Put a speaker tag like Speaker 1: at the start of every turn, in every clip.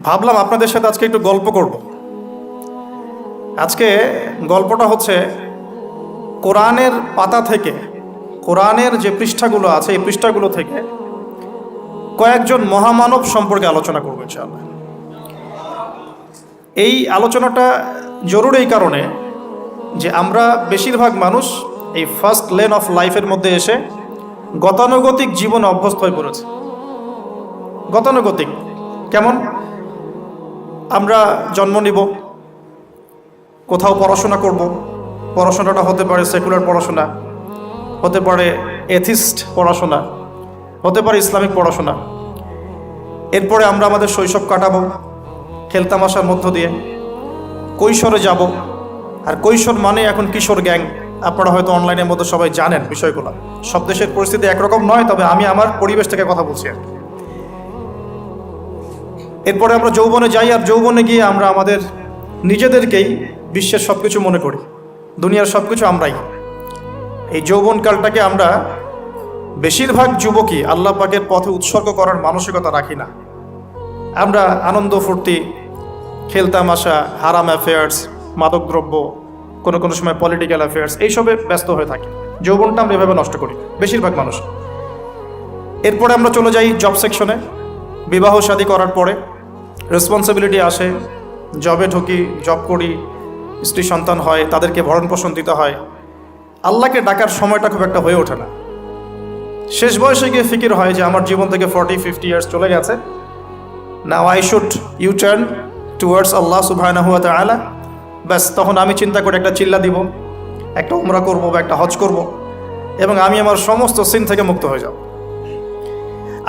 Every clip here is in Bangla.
Speaker 1: ভাবলাম আপনাদের সাথে আজকে একটু গল্প করব। আজকে গল্পটা হচ্ছে কোরআনের পাতা থেকে, কোরআনের যে পৃষ্ঠাগুলো আছে এই পৃষ্ঠাগুলো থেকে কয়েকজন মহামানব সম্পর্কে আলোচনা করবো ইনশাআল্লাহ। এই আলোচনাটা জরুরি এই কারণে যে আমরা বেশিরভাগ মানুষ এই ফার্স্ট লেন অফ লাইফের মধ্যে এসে গতানুগতিক জীবনে অভ্যস্ত হয়ে পড়েছে। গতানুগতিক কেমন? আমরা জন্ম নিব, কোথাও পড়াশোনা করব, পড়াশোনাটা হতে পারে সেকুলার পড়াশোনা, হতে পারে এথিস্ট পড়াশোনা, হতে পারে ইসলামিক পড়াশোনা। এরপরে আমরা আমাদের শৈশব কাটাবো খেলতামাশার মধ্য দিয়ে, কৈশোরে যাব। আর কৈশোর মানে এখন কিশোর গ্যাং। আপনারা হয়তো অনলাইনের মধ্যে সবাই জানেন বিষয়গুলো। সব দেশের পরিস্থিতি একরকম নয়, তবে আমি আমার পরিবেশ থেকে কথা বলছি আর কি। এরপরে আমরা যৌবনে যাই, আর যৌবনে গিয়ে আমরা আমাদের নিজেদেরকেই বিশ্বের সব কিছু মনে করি, দুনিয়ার সব কিছু আমরাই। এই যৌবনকালটাকে আমরা বেশিরভাগ যুবকই আল্লাহ পাকের পথে উৎসর্গ করার মানসিকতা রাখি না। আমরা আনন্দ ফুর্তি, খেলতামাশা, হারাম অ্যাফেয়ার্স, মাদকদ্রব্য, কোনো কোনো সময় পলিটিক্যাল অ্যাফেয়ার্স, এইসবে ব্যস্ত হয়ে থাকি। যৌবনটা আমরা এভাবে নষ্ট করি বেশিরভাগ মানুষ। এরপরে আমরা চলে যাই জব সেকশনে। বিবাহ শাদী করার পরে রেসপন্সিবিলিটি আসে, জবে ঢুকি, জব করি, স্ত্রী সন্তান হয়, তাদেরকে ভরণ পোষণ দিতে হয়। আল্লাহকে ডাকার সময়টা খুব একটা হয়ে ওঠে না। শেষ বয়সে গিয়ে ফিকির হয় যে আমার জীবন থেকে 40-50 ইয়ার্স চলে গেছে, now I should you turn towards আল্লাহ সুবহানাহু ওয়া তাআলা। ব্যাস, তখন আমি চিন্তা করে একটা চিল্লা দিব, একটা উমরা করব বা একটা হজ করব, এবং আমি আমার সমস্ত সিন থেকে মুক্ত হয়ে যাব।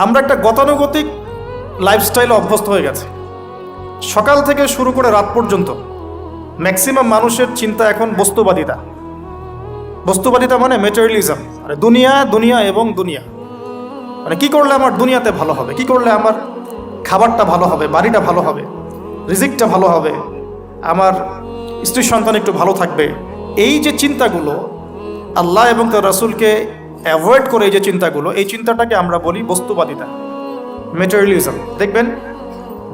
Speaker 1: আমরা একটা গতানুগতিক লাইফস্টাইলে অভ্যস্ত হয়ে গেছে। সকাল থেকে শুরু করে রাত পর্যন্ত ম্যাক্সিমাম মানুষের চিন্তা এখন বস্তুবাদিতা। বস্তুবাদিতা মানে ম্যাটেরিয়ালিজম, মানে দুনিয়া, দুনিয়া এবং দুনিয়া। মানে কি করলে আমার দুনিয়াতে ভালো হবে, কি করলে আমার খাবারটা ভালো হবে, বাড়িটা ভালো হবে, রিজিকটা ভালো হবে, আমার স্ত্রী সন্তান একটু ভালো থাকবে। এই যে চিন্তাগুলো, আল্লাহ এবং তার রাসূলকে অ্যাভয়েড করে এই যে চিন্তাগুলো, এই চিন্তাটাকে আমরা বলি বস্তুবাদিতা, ম্যাটেরিয়ালিজম। দেখবেন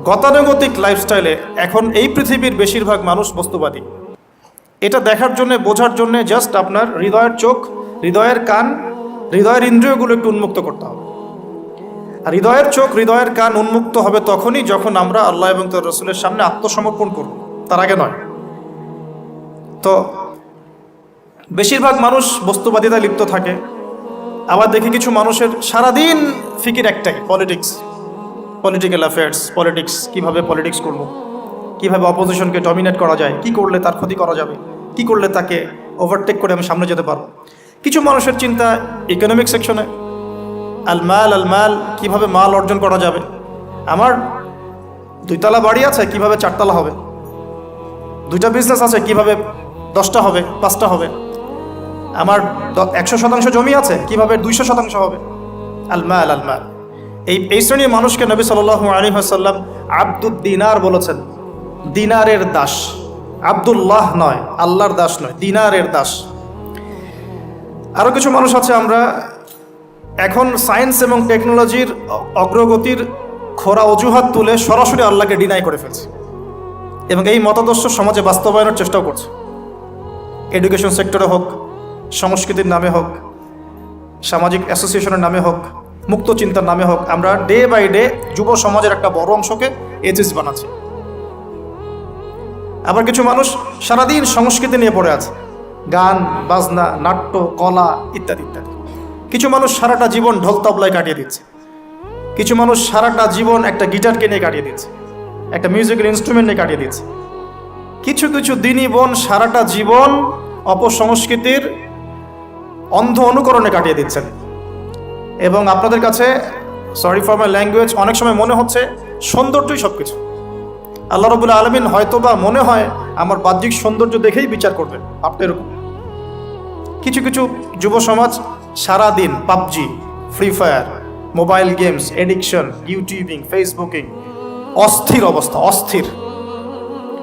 Speaker 1: গতানুগতিক লাইফস্টাইলে এখন এই পৃথিবীর বেশিরভাগ মানুষ বস্তুবাদী। এটা দেখার জন্য, বোঝার জন্য জাস্ট আপনার হৃদয়ের চোখ, হৃদয়ের কান, হৃদয়ের ইন্দ্রিয়গুলো একটু উন্মুক্ত করতে হবে। আর হৃদয়ের চোখ, হৃদয়ের কান উন্মুক্ত হবে তখনই যখন আমরা আল্লাহ এবং তার রাসূলের সামনে আত্মসমর্পণ করব, তার আগে নয়। তো বেশিরভাগ মানুষ বস্তুবাদিতায় লিপ্ত থাকে। আবার দেখি কিছু মানুষের সারাদিন ফিকির একটাই, পলিটিক্স, পলিটিক্যাল অ্যাফেয়ার্স, পলিটিক্স, কীভাবে পলিটিক্স করব, কীভাবে অপোজিশনকে ডমিনেট করা যায়, কি করলে তার ক্ষতি করা যাবে, কি করলে তাকে ওভারটেক করে আমি সামনে যেতে পারবো। কিছু মানুষের চিন্তা ইকোনমিক সেকশনে, আল মাল, কীভাবে মাল অর্জন করা যাবে। আমার 2 তলা বাড়ি আছে, কিভাবে 4 তলা হবে। 2টা বিজনেস আছে, কিভাবে 10টা হবে, 5টা হবে। আমার 100% জমি আছে, কিভাবে 200% হবে। আল মাল। এই শ্রেণীর মানুষকে নবী সাল্লাল্লাহু আলাইহি ওয়াসাল্লাম আব্দুদ দিনার বলেছেন, দিনারের দাস। আব্দুল্লাহ নয়, আল্লাহর দাস নয়, দিনারের দাস। আরও কিছু মানুষ আছে, আমরা এখন সায়েন্স এবং টেকনোলজির অগ্রগতির খোরা অজুহাত তুলে সরাসরি আল্লাহকে ডিনাই করে ফেলছে, এবং এই মতাদর্শ সমাজে বাস্তবায়নের চেষ্টাও করছে। এডুকেশন সেক্টরে হোক, সংস্কৃতির নামে হোক, সামাজিক অ্যাসোসিয়েশনের নামে হোক, মুক্ত চিন্তার নামে হোক, আমরা ডে বাই ডে যুব সমাজের একটা বড় অংশকে এথিস্ট বানাচ্ছি। আবার কিছু মানুষ সারাদিন সংস্কৃতি নিয়ে পড়ে আছে, গান বাজনা, নাট্য, কলা ইত্যাদি ইত্যাদি। কিছু মানুষ সারাটা জীবন ঢোল তবলায় কাটিয়ে দিচ্ছে। কিছু মানুষ সারাটা জীবন একটা গিটারকে নিয়ে কাটিয়ে দিচ্ছে, একটা মিউজিক্যাল ইনস্ট্রুমেন্ট নিয়ে কাটিয়ে দিচ্ছে। কিছু কিছু দিনই বোন সারাটা জীবন অপসংস্কৃতির অন্ধ অনুকরণে কাটিয়ে দিচ্ছেন। এবং আপনাদের কাছে, সরি ফর মাই ল্যাঙ্গুয়েজ, অনেক সময় মনে হচ্ছে সৌন্দর্যই সব কিছু। আল্লাহ রাব্বুল আলামিন হয়তোবা মনে হয় আমার বাহ্যিক সৌন্দর্য দেখেই বিচার করবেন, আপনি এরকম। কিছু কিছু যুব সমাজ সারাদিন PUBG, free fire, mobile games, addiction, YouTubing, Facebooking, অস্থির অবস্থা, অস্থির।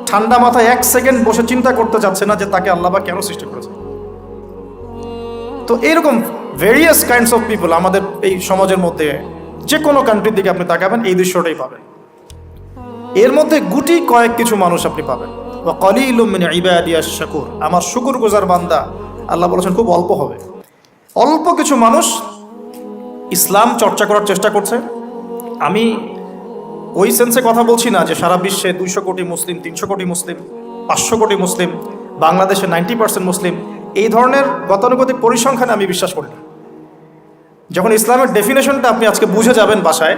Speaker 1: ঠান্ডা মাথায় 1 সেকেন্ড বসে চিন্তা করতে চাচ্ছে না যে তাকে আল্লাহ বা কেন সৃষ্টি করেছে। তো এরকম ভেরিয়াস কাইন্ডস অফ পিপল আমাদের এই সমাজের মধ্যে, যে কোনো কান্ট্রির দিকে আপনি তাকাবেন এই দৃশ্যটাই পাবেন। এর মধ্যে গুটি কয়েক কিছু মানুষ আপনি পাবেন। ওয়া কলিলুম মিন ইবাদিয়াশ শাকুর, আমার শুকরগুজার বান্দা আল্লাহ বলেছেন খুব অল্প হবে। অল্প কিছু মানুষ ইসলাম চর্চা করার চেষ্টা করছে। আমি ওই সেন্সে কথা বলছি না যে সারা বিশ্বে 200 কোটি মুসলিম, 300 কোটি মুসলিম, 500 কোটি মুসলিম, বাংলাদেশে 90% মুসলিম, এই ধরনের গতানুগতিক পরিসংখ্যানে আমি বিশ্বাস করি না। যখন ইসলামের ডেফিনেশনটা আপনি আজকে বুঝে যাবেন বাসায়,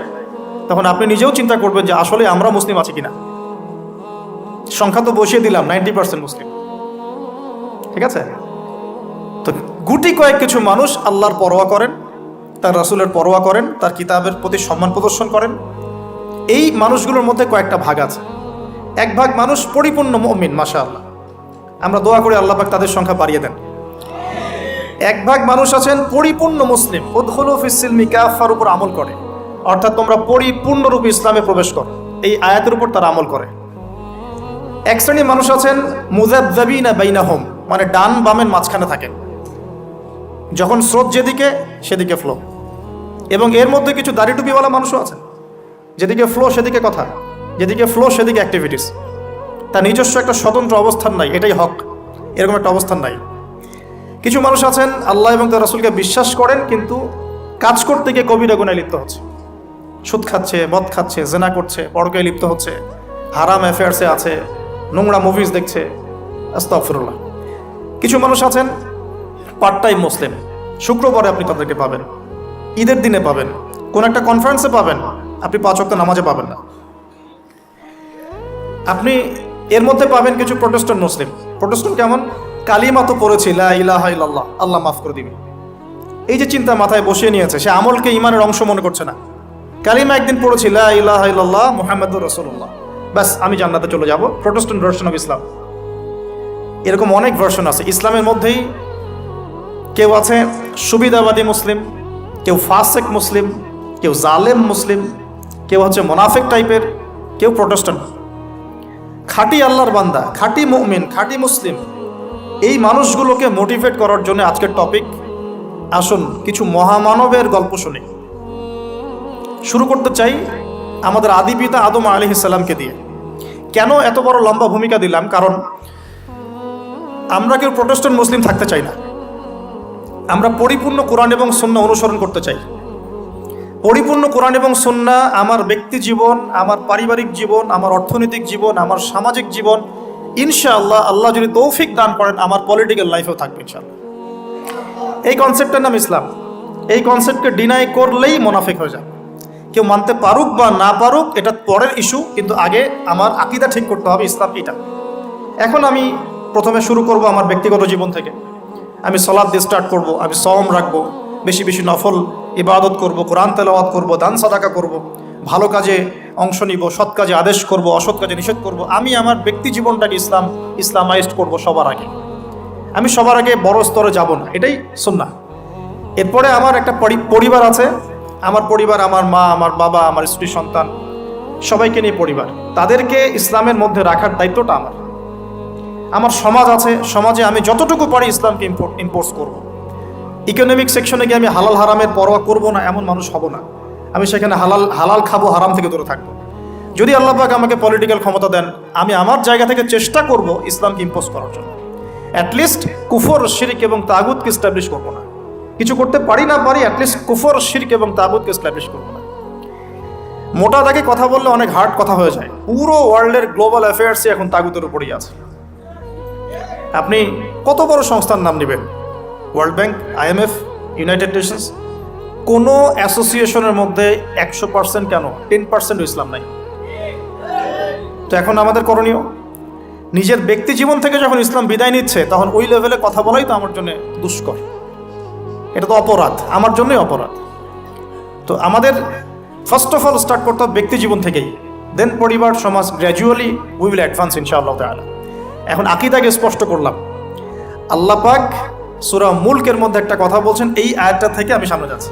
Speaker 1: তখন আপনি নিজেও চিন্তা করবেন যে আসলে আমরা মুসলিম আছি কিনা। সংখ্যা তো বসিয়ে দিলাম 90% মুসলিম, ঠিক আছে? তো গুটি কয়েক কিছু মানুষ আল্লাহর পরোয়া করেন, তার রাসূলের পরোয়া করেন, তার কিতাবের প্রতি সম্মান প্রদর্শন করেন। এই মানুষগুলোর মধ্যে কয়েকটা ভাগ আছে। এক ভাগ মানুষ পরিপূর্ণ মুমিন, মাশাআল্লাহ, আমরা দোয়া করি আল্লাহ পাক তাদের সংখ্যা বাড়িয়ে দেন। এক ভাগ মানুষ আছেন পরিপূর্ণ মুসলিম, উদখুলু ফিস সিলমি কাফার উপর আমল করে, অর্থাৎ তোমরা পরিপূর্ণরূপে ইসলামে প্রবেশ করো, এই আয়াতের উপর তারা আমল করে। এক শ্রেণীর মানুষ আছেন মুযাবযাবিনা বাইনাহুম, মানে ডান বামের মাঝখানে থাকেন, যখন স্রোত যেদিকে সেদিকে ফ্লো। এবং এর মধ্যে কিছু দাড়ি টুপিওয়ালা মানুষও আছেন, যেদিকে ফ্লো সেদিকে কথা, যেদিকে ফ্লো সেদিকে অ্যাক্টিভিটিস, তার নিজস্ব একটা স্বতন্ত্র অবস্থান নাই, এটাই হক, এরকম একটা অবস্থান নাই। কিছু মানুষ আছেন আল্লাহ এবং তার রাসূলকে বিশ্বাস করেন, কিন্তু কাজ করতে গিয়ে কবিরা গুনাহে লিপ্ত হচ্ছে, সুদ খাচ্ছে, মদ খাচ্ছে, জেনা করছে, পরকীয়ায় লিপ্ত হচ্ছে, হারাম অ্যাফেয়ার্সে আছে, নোংরা মুভিজ দেখছে, আস্তাগফিরুল্লাহ। কিছু মানুষ আছেন পার্ট টাইম মুসলিম, শুক্রবারে আপনি তাদেরকে পাবেন, ঈদের দিনে পাবেন, কোন একটা কনফারেন্সে পাবেন, আপনি 5 ওয়াক্ত নামাজে পাবেন না। আপনি এর মধ্যে পাবেন কিছু প্রোটেস্ট্যান্ট মুসলিম। প্রোটেস্ট্যান্ট কেমন? কালিমা তো পড়েছি লা ইলাহা ইল্লাল্লাহ, আল্লাহ মাফ করে দিবে, এই যে চিন্তা মাথায় বসিয়ে নিয়েছে, সে আমলকে ইমানের অংশ মনে করছে না। কালিমা একদিন পড়েছি লা ইলাহা ইল্লাল্লাহ মুহাম্মাদুর রাসূলুল্লাহ, ব্যাস আমি জান্নাতে চলে যাব। Protestant version of Islam. এরকম অনেক ভার্সন আছে ইসলামের মধ্যেই। কেউ আছে সুবিধাবাদী মুসলিম, কেউ ফাসেক মুসলিম, কেউ জালেম মুসলিম, কেউ হচ্ছে মোনাফেক টাইপের, কেউ প্রোটেস্ট্যান্ট। খাঁটি আল্লাহর বান্দা, খাঁটি মুমিন, খাঁটি মুসলিম, এই মানুষগুলোকে মোটিভেট করার জন্য আজকের টপিক। আসুন কিছু মহামানবের গল্প শুনি। শুরু করতে চাই আমাদের আদি পিতা আদম আলাইহিস সালামকে দিয়ে। কেন এত বড় লম্বা ভূমিকা দিলাম? কারণ আমরা কেউ প্রোটেস্ট্যান্ট মুসলিম থাকতে চাই না। আমরা পরিপূর্ণ কোরআন এবং সুন্নাহ অনুসরণ করতে চাই। পরিপূর্ণ কোরআন এবং সুন্নাহ আমার ব্যক্তি জীবন, আমার পারিবারিক জীবন, আমার অর্থনৈতিক জীবন, আমার সামাজিক জীবন, ইনশাআল্লাহ আল্লাহ যদি তৌফিক দান করেন আমার পলিটিক্যাল লাইফেও থাকবে ইনশাআল্লাহ। এই কনসেপ্টের নাম ইসলাম। এই কনসেপ্টকে ডিনাই করলেই মুনাফিক হয়ে যায়। কেউ মানতে পারুক বা না পারুক এটা পরের ইস্যু, কিন্তু আগে আমার আকীদা ঠিক করতে হবে, ইসলাম এটা। এখন আমি প্রথমে শুরু করব আমার ব্যক্তিগত জীবন থেকে। আমি সালাত দিয়ে স্টার্ট করব, আমি সওম রাখবো, বেশি বেশি নফল ইবাদত করব, কোরআন তেলাওয়াত করব, দান সাদাকা করব, ভালো কাজে অংশ নিব, সৎ কাজে আদেশ করব, অসৎ কাজে নিষেধ করব। আমি আমার ব্যক্তি জীবনটাকে ইসলামাইজড করব সবার আগে। আমি সবার আগে বড় স্তরে যাব না, এটাই সুন্নাহ। এরপরে আমার একটা পরিবার আছে, আমার পরিবার, আমার মা, আমার বাবা, আমার স্ত্রী, সন্তান, সবাইকে নিয়ে পরিবার, তাদেরকে ইসলামের মধ্যে রাখার দায়িত্বটা আমার। আমার সমাজ আছে, সমাজে আমি যতটুকু পারি ইসলামকে ইম্পোর্ট করব। ইকোনমিক সেকশনে গিয়ে আমি হালাল হারামের পরোয়া করব না, এমন মানুষ হব না। আমি সেখানে হালাল খাবো, হারাম থেকে দূরে থাকবো। যদি আল্লাহ পাক আমাকে পলিটিক্যাল ক্ষমতা দেন, আমি আমার জায়গা থেকে চেষ্টা করব ইসলামকে ইম্পোজ করার জন্য। অ্যাটলিস্ট কুফর, শিরক এবং তাগুতকে এস্টাবলিশ করবো না। কিছু করতে পারি না পারি, অ্যাটলিস্ট কুফর, শিরক এবং তাগুতকে এস্টাবলিশ করবো না। মোটা দাগে কথা বললে অনেক হার্ড কথা হয়ে যায়। পুরো ওয়ার্ল্ডের গ্লোবাল অ্যাফেয়ার্সই এখন তাগুতের উপরই আছে। আপনি কত বড় সংস্থার নাম নেবেন, world bank, IMF, United Nations, কোনো অ্যাসোসিয়েশনের মধ্যে 100% কেন 10% ইসলাম নাই। তো এখন আমাদের করণীয়, নিজের ব্যক্তি জীবন থেকে যখন ইসলাম বিদায় নিচ্ছে, তখন ওই লেভেলে কথা বলাই তো আমার জন্য দুষ্কর, এটা তো অপরাধ, আমার জন্যই অপরাধ। তো আমাদের ফার্স্ট অফ অল স্টার্ট করতে হবে ব্যক্তি জীবন থেকেই, দেন পরিবার, সমাজ, গ্র্যাজুয়ালি উই উইল অ্যাডভান্স ইনশাআল্লাহ তাআলা। এখন আকীদাকে স্পষ্ট করলাম। আল্লাহ পাক সূরা মুলকের মধ্যে একটা কথা বলছেন, এই আয়াতটা থেকে আমি সামনে যাচ্ছি।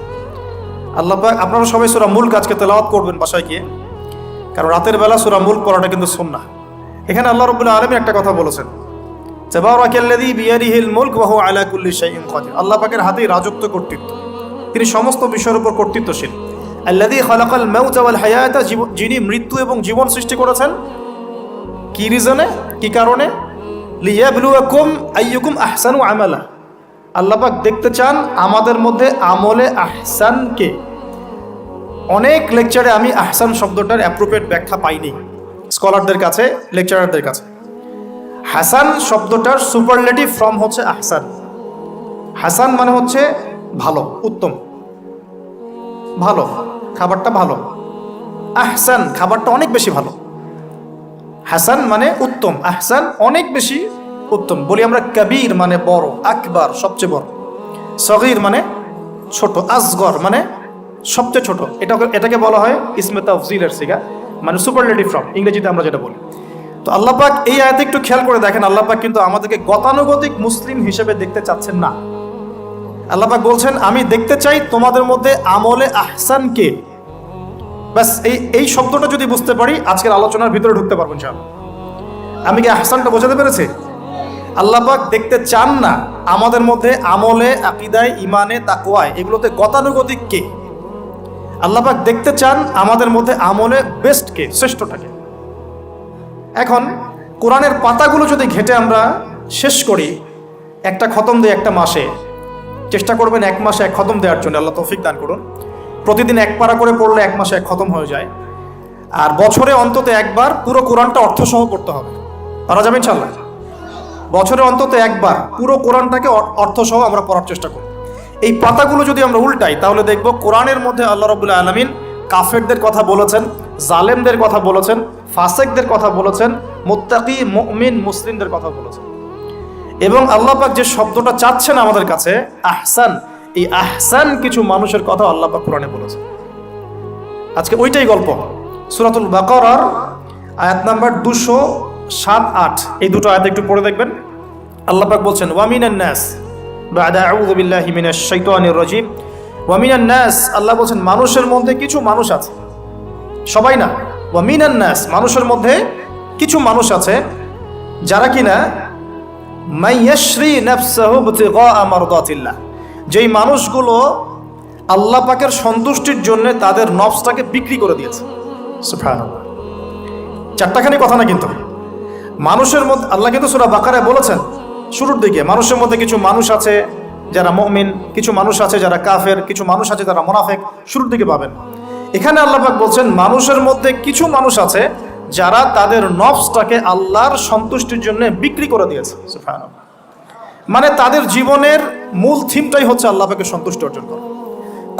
Speaker 1: আল্লাহ পাক, আপনারা সবাই সূরা মুলক আজকে তেলাওয়াত করবেন বাসায় গিয়ে, কারণ রাতের বেলা সূরা মুলক পড়াটা কিন্তু সুন্নাহ। এখানে আল্লাহ রাব্বুল আলামিন একটা কথা বলেছেন, তাবারাকাল্লাযী বিয়াদিহিল মুলক ওয়া হুয়া আলা কুল্লি শাইইন কাদির। আল্লাহ পাকের হাতেই রাজত্ব, কর্তৃত্ব, তিনি সমস্ত বিষয়ের উপর কর্তৃত্বশীল। আল্লাযী খালাকাল মাউতা ওয়াল হায়াতা, যিনি মৃত্যু এবং জীবন সৃষ্টি করেছেন। কি রিজনে, কি কারণে? লিয়াবলুয়াকুম আইয়ুকুম আহসানু আমালা। আল্লাহ পাক দেখতে চান আমাদের মধ্যে আমলে আহসানকে। অনেক লেকচারে আমি আহসান শব্দটার অ্যাপ্রোপ্রিয়েট ব্যাখ্যা পাইনি স্কলারদের কাছে, লেকচারারদের কাছে। হাসান শব্দটার সুপারলেটিভ ফর্ম হচ্ছে আহসান। হাসান মানে হচ্ছে ভালো, উত্তম, ভালো, খাবারটা ভালো। আহসান খাবারটা অনেক বেশি ভালো। হাসান মানে উত্তম, আহসান অনেক বেশি উত্তম। বলি আমরা কবির মানে বড়, আকবার সবচেয়ে বড়, সগীর মানে ছোট, আসগর মানে সবচেয়ে ছোট। এটাকে বলা হয় ইসমে তাফজিলের সিগা, মানে সুপারলেটিভ ফর্ম ইংরেজিতে আমরা যেটা বলি। তো আল্লাহ পাক এই আয়াতে একটু খেয়াল করে দেখেন, আল্লাহ পাক কিন্তু আমাদেরকে গতানুগতিক মুসলিম হিসেবে দেখতে চাচ্ছেন না। আল্লাহ পাক বলছেন আমি দেখতে চাই তোমাদের মধ্যে আমলে আহসানকে। ব্যাস এই শব্দটা যদি বুঝতে পারি আজকের আলোচনার ভিতরে ঢুকতে পারবো ইনশাআল্লাহ। আমি কি আহসানটা বোঝাতে পেরেছি? আল্লাহ পাক দেখতে চান না আমাদের মধ্যে আমলে, আকীদায়, ঈমানে, তাকওয়ায়, এগুলোতে গতানুগতিক কে। আল্লাহ পাক দেখতে চান আমাদের মধ্যে আমলে বেস্ট কে, শ্রেষ্ঠটাকে। এখন কোরআনের পাতাগুলো যদি ঘেটে আমরা শেষ করি, একটা খতম দেয় একটা মাসে, চেষ্টা করবেন এক মাসে এক খতম দেওয়ার জন্য, আল্লাহ তৌফিক দান করুন। প্রতিদিন এক পারা করে পড়লে এক মাসে এক খতম হয়ে যায়। আর বছরে অন্তত একবার পুরো কোরআনটা অর্থসহ পড়তে হবে, পারা যাবে ইনশাআল্লাহ। বছরে অন্তত একবার পুরো কোরআনটাকে অর্থসহ আমরা পড়ার চেষ্টা করি। এই পাতাগুলো যদি আমরা উল্টাই তাহলে দেখব কোরআনের মধ্যে আল্লাহ রাব্বুল আলামিন কাফেরদের কথা বলেছেন, জালেমদের কথা বলেছেন, ফাসিকদের কথা বলেছেন, মুত্তাকি মুমিন মুসলিমদের কথা বলেছেন। এবং আল্লাহ পাক যে শব্দটা চাচ্ছেন আমাদের কাছে আহসান, এই আহসান কিছু মানুষের কথা আল্লাহ পাক কোরআনে বলেছেন। আজকে ওইটাই গল্প। সূরাতুল বাকারার আয়াত নাম্বার 207-8, এই দুটো আয়াত একটু পড়ে দেখবেন। আল্লাহ পাক বলছেন ওয়া মিনান নাস, বা'দা আউযু বিল্লাহি মিনাশ শাইতানির রাজিম। ওয়া মিনান নাস, আল্লাহ বলছেন মানুষের মধ্যে কিছু মানুষ আছে, সবাই না। ওয়া মিনান নাস, মানুষের মধ্যে কিছু মানুষ আছে যারা কিনা মাইয়াশরি নাফসাহু ইবতিগা মারদাতিল্লাহ, যেই মানুষগুলো আল্লাহ পাকের সন্তুষ্টির জন্য তাদের নফসটাকে বিক্রি করে দিয়েছে। সুবহানাল্লাহ, চারটাখানি কথা না কিন্তু। মানুষের মধ্যে আল্লাহ কিন্তু সূরা বাকারায় বলেছেন শুরুর দিকে, মানুষের মধ্যে কিছু মানুষ আছে যারা মুমিন, কিছু মানুষ আছে যারা কাফের, কিছু মানুষ আছে যারা মুনাফিক, শুরুর দিকে পাবেন। এখানে আল্লাহ পাক বলছেন মানুষের মধ্যে কিছু মানুষ আছে যারা তাদের নফসটাকে আল্লাহর সন্তুষ্টির জন্য বিক্রি করে দিয়েছে। সুবহানাল্লাহ, মানে তাদের জীবনের মূল থিমটাই হচ্ছে আল্লাহ পাকের সন্তুষ্টি অর্জন করা।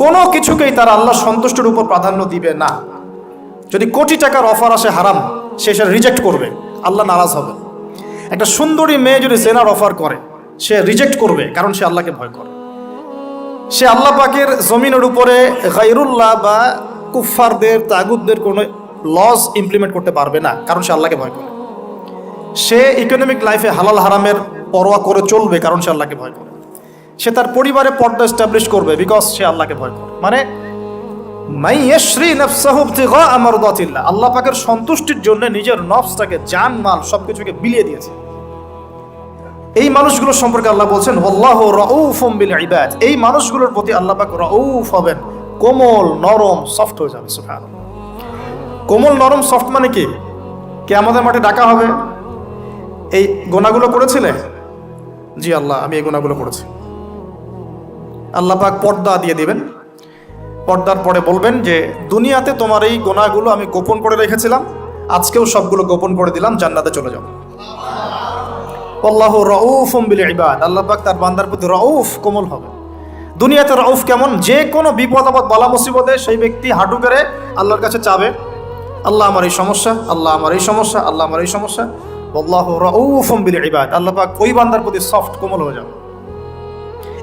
Speaker 1: কোনো কিছুকেই তারা আল্লাহর সন্তুষ্টির উপর প্রাধান্য দিবে না। যদি কোটি টাকার অফার আসে হারাম, সে সেটা রিজেক্ট করবে, আল্লাহ নারাজ হবে। একটা সুন্দরী মেয়ে যদি জেনার অফার করে, সে রিজেক্ট করবে, কারণ সে আল্লাহকে ভয় করে। সে আল্লাহ পাকের জমিনের উপরে গায়রুল্লাহ বা কুফফারদের, তাগুতদের কোনো লজ ইমপ্লিমেন্ট করতে পারবে না, কারণ সে আল্লাহকে ভয় করে। সে ইকোনমিক লাইফে হালাল হারামের পরোয়া করে চলবে, কারণ সে আল্লাহকে ভয় করে। সে তার পরিবারে পর্দা এস্টাবলিশ করবে, বিকজ সে আল্লাহকে ভয় করে। মানে মাইয়াশরি নাফসাহু ইবতিগা মারদাতিল্লাহ, আল্লাহ পাকের সন্তুষ্টির জন্য নিজের নফসটাকে, জান মাল সবকিছুকে বিলিয়ে দিয়েছে। এই মানুষগুলো সম্পর্কে আল্লাহ বলছেন ওয়াল্লাহু রাউফুম বিল ইবাদ, এই মানুষগুলোর প্রতি আল্লাহ পাক রাউফ হবেন, কোমল নরম সফট হয়ে যাবে। সুবহানাল্লাহ, কোমল নরম সফট মানে কি? কিয়ামতের মাঠে ডাকা হবে, এই গুনাহগুলো করেছিলে? জি আল্লাহ, আমি এই গুনাহগুলো করেছি। আল্লাহ পাক পর্দা দিয়ে দিবেন, পর্দার পরে বলবেন যে দুনিয়াতে তোমার এই গুনাহগুলো আমি গোপন করে রেখেছিলাম, আজকেও সবগুলো গোপন করে দিলাম, জান্নাতে চলে যাও। আল্লাহু রাউফুম বিল ইবাদ, আল্লাহ পাক তার বান্দার প্রতি রাউফ, কোমল হবে। দুনিয়াতে রাউফ কেমন? যে কোনো বিপদ আপদ বালা মুসিবতে সেই ব্যক্তি হাঁটু করে আল্লাহর কাছে চাবে, আল্লাহ আমার এই সমস্যা, আল্লাহ আমার এই সমস্যা, আল্লাহ আমার এই সমস্যা। আল্লাহু রাউফুম বিল ইবাদ, আল্লাহ পাক ওই বান্দার প্রতি সফট, কোমল হয়ে যাবে।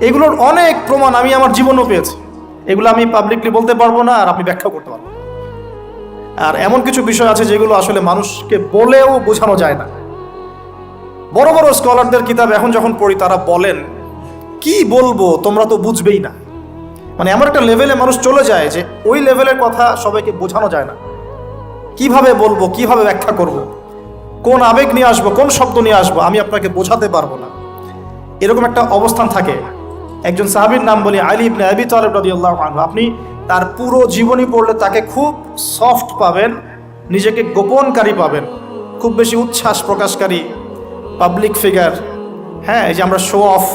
Speaker 1: এগুলোর অনেক প্রমাণ আমি আমার জীবনেও পেয়েছি। এগুলো আমি পাবলিকলি বলতে পারবো না, আর আপনি ব্যাখ্যা করতে পারবো। আর এমন কিছু বিষয় আছে যেগুলো আসলে মানুষকে বলেও বোঝানো যায় না। বড় বড় স্কলারদের কিতাব এখন যখন পড়ি, তারা বলেন কি বলবো, তোমরা তো বুঝবেই না। মানে এমন একটা লেভেলে মানুষ চলে যায় যে ওই লেভেলের কথা সবাইকে বোঝানো যায় না। কিভাবে বলবো, কিভাবে ব্যাখ্যা করব, কোন আবেগ নিয়ে আসবো, কোন শব্দ নিয়ে আসবো, আমি আপনাকে বোঝাতে পারবো না, এরকম একটা অবস্থান থাকে। একজন সাহাবীর নাম বলি আলী ইবনে আবি তালিব রাদিয়াল্লাহু আনহু। আপনি তার পুরো জীবনী পড়লে তাকে খুব সফট পাবেন, নিজেকে গোপনকারী পাবেন, খুব বেশি উচ্ছ্বাস প্রকাশকারী পাবলিক ফিগার, হ্যাঁ, এই যে আমরা শো অফ,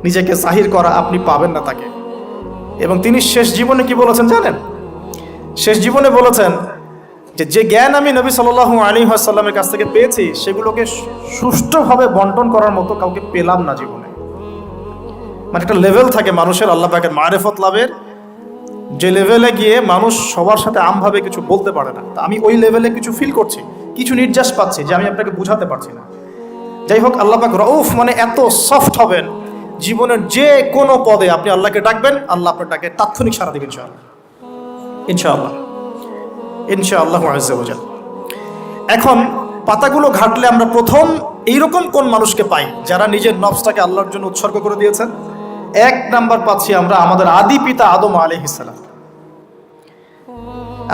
Speaker 1: নিজেকে জাহির করা, আপনি পাবেন না তাকে। এবং তিনি শেষ জীবনে কি বলেছেন জানেন? শেষ জীবনে বলেছেন যে জ্ঞান আমি নবী সাল্লাল্লাহু আলাইহি ওয়াসাল্লামের কাছ থেকে পেয়েছি সেগুলোকে সুষ্ঠুভাবে বন্টন করার মতো কাউকে পেলাম না জীবনে। মানে একটা লেভেল থাকে মানুষের আল্লাহ পাকের মারিফত লাভের, যে লেভেলে গিয়ে মানুষ সবার সাথে আমভাবে কিছু বলতে পারে না। তা আমি ওই লেভেলে কিছু ফিল করছি, কিছু নির্যাস পাচ্ছি যে আমি আপনাকে বুঝাতে পারছি না। যাই হোক, আল্লাহ পাক রউফ, মানে এত সফট হবেন, জীবনের যে কোনো পদে আপনি আল্লাহকে ডাকবেন, আল্লাহ আপনার ডাকে তাৎক্ষণিক সাড়া দেবেন ইনশাআল্লাহ, ইনশাআল্লাহ, ইনশাআল্লাহু আযজা ওয়া জাল। এখন পাতাগুলো ঘাটলে আমরা প্রথম এইরকম কোন মানুষকে পাই যারা নিজের নফসটাকে আল্লাহর জন্য উৎসর্গ করে দিয়েছেন? এক নাম্বার পাচ্ছি আমরা আমাদের আদি পিতা আদম আলাইহিস সালাম।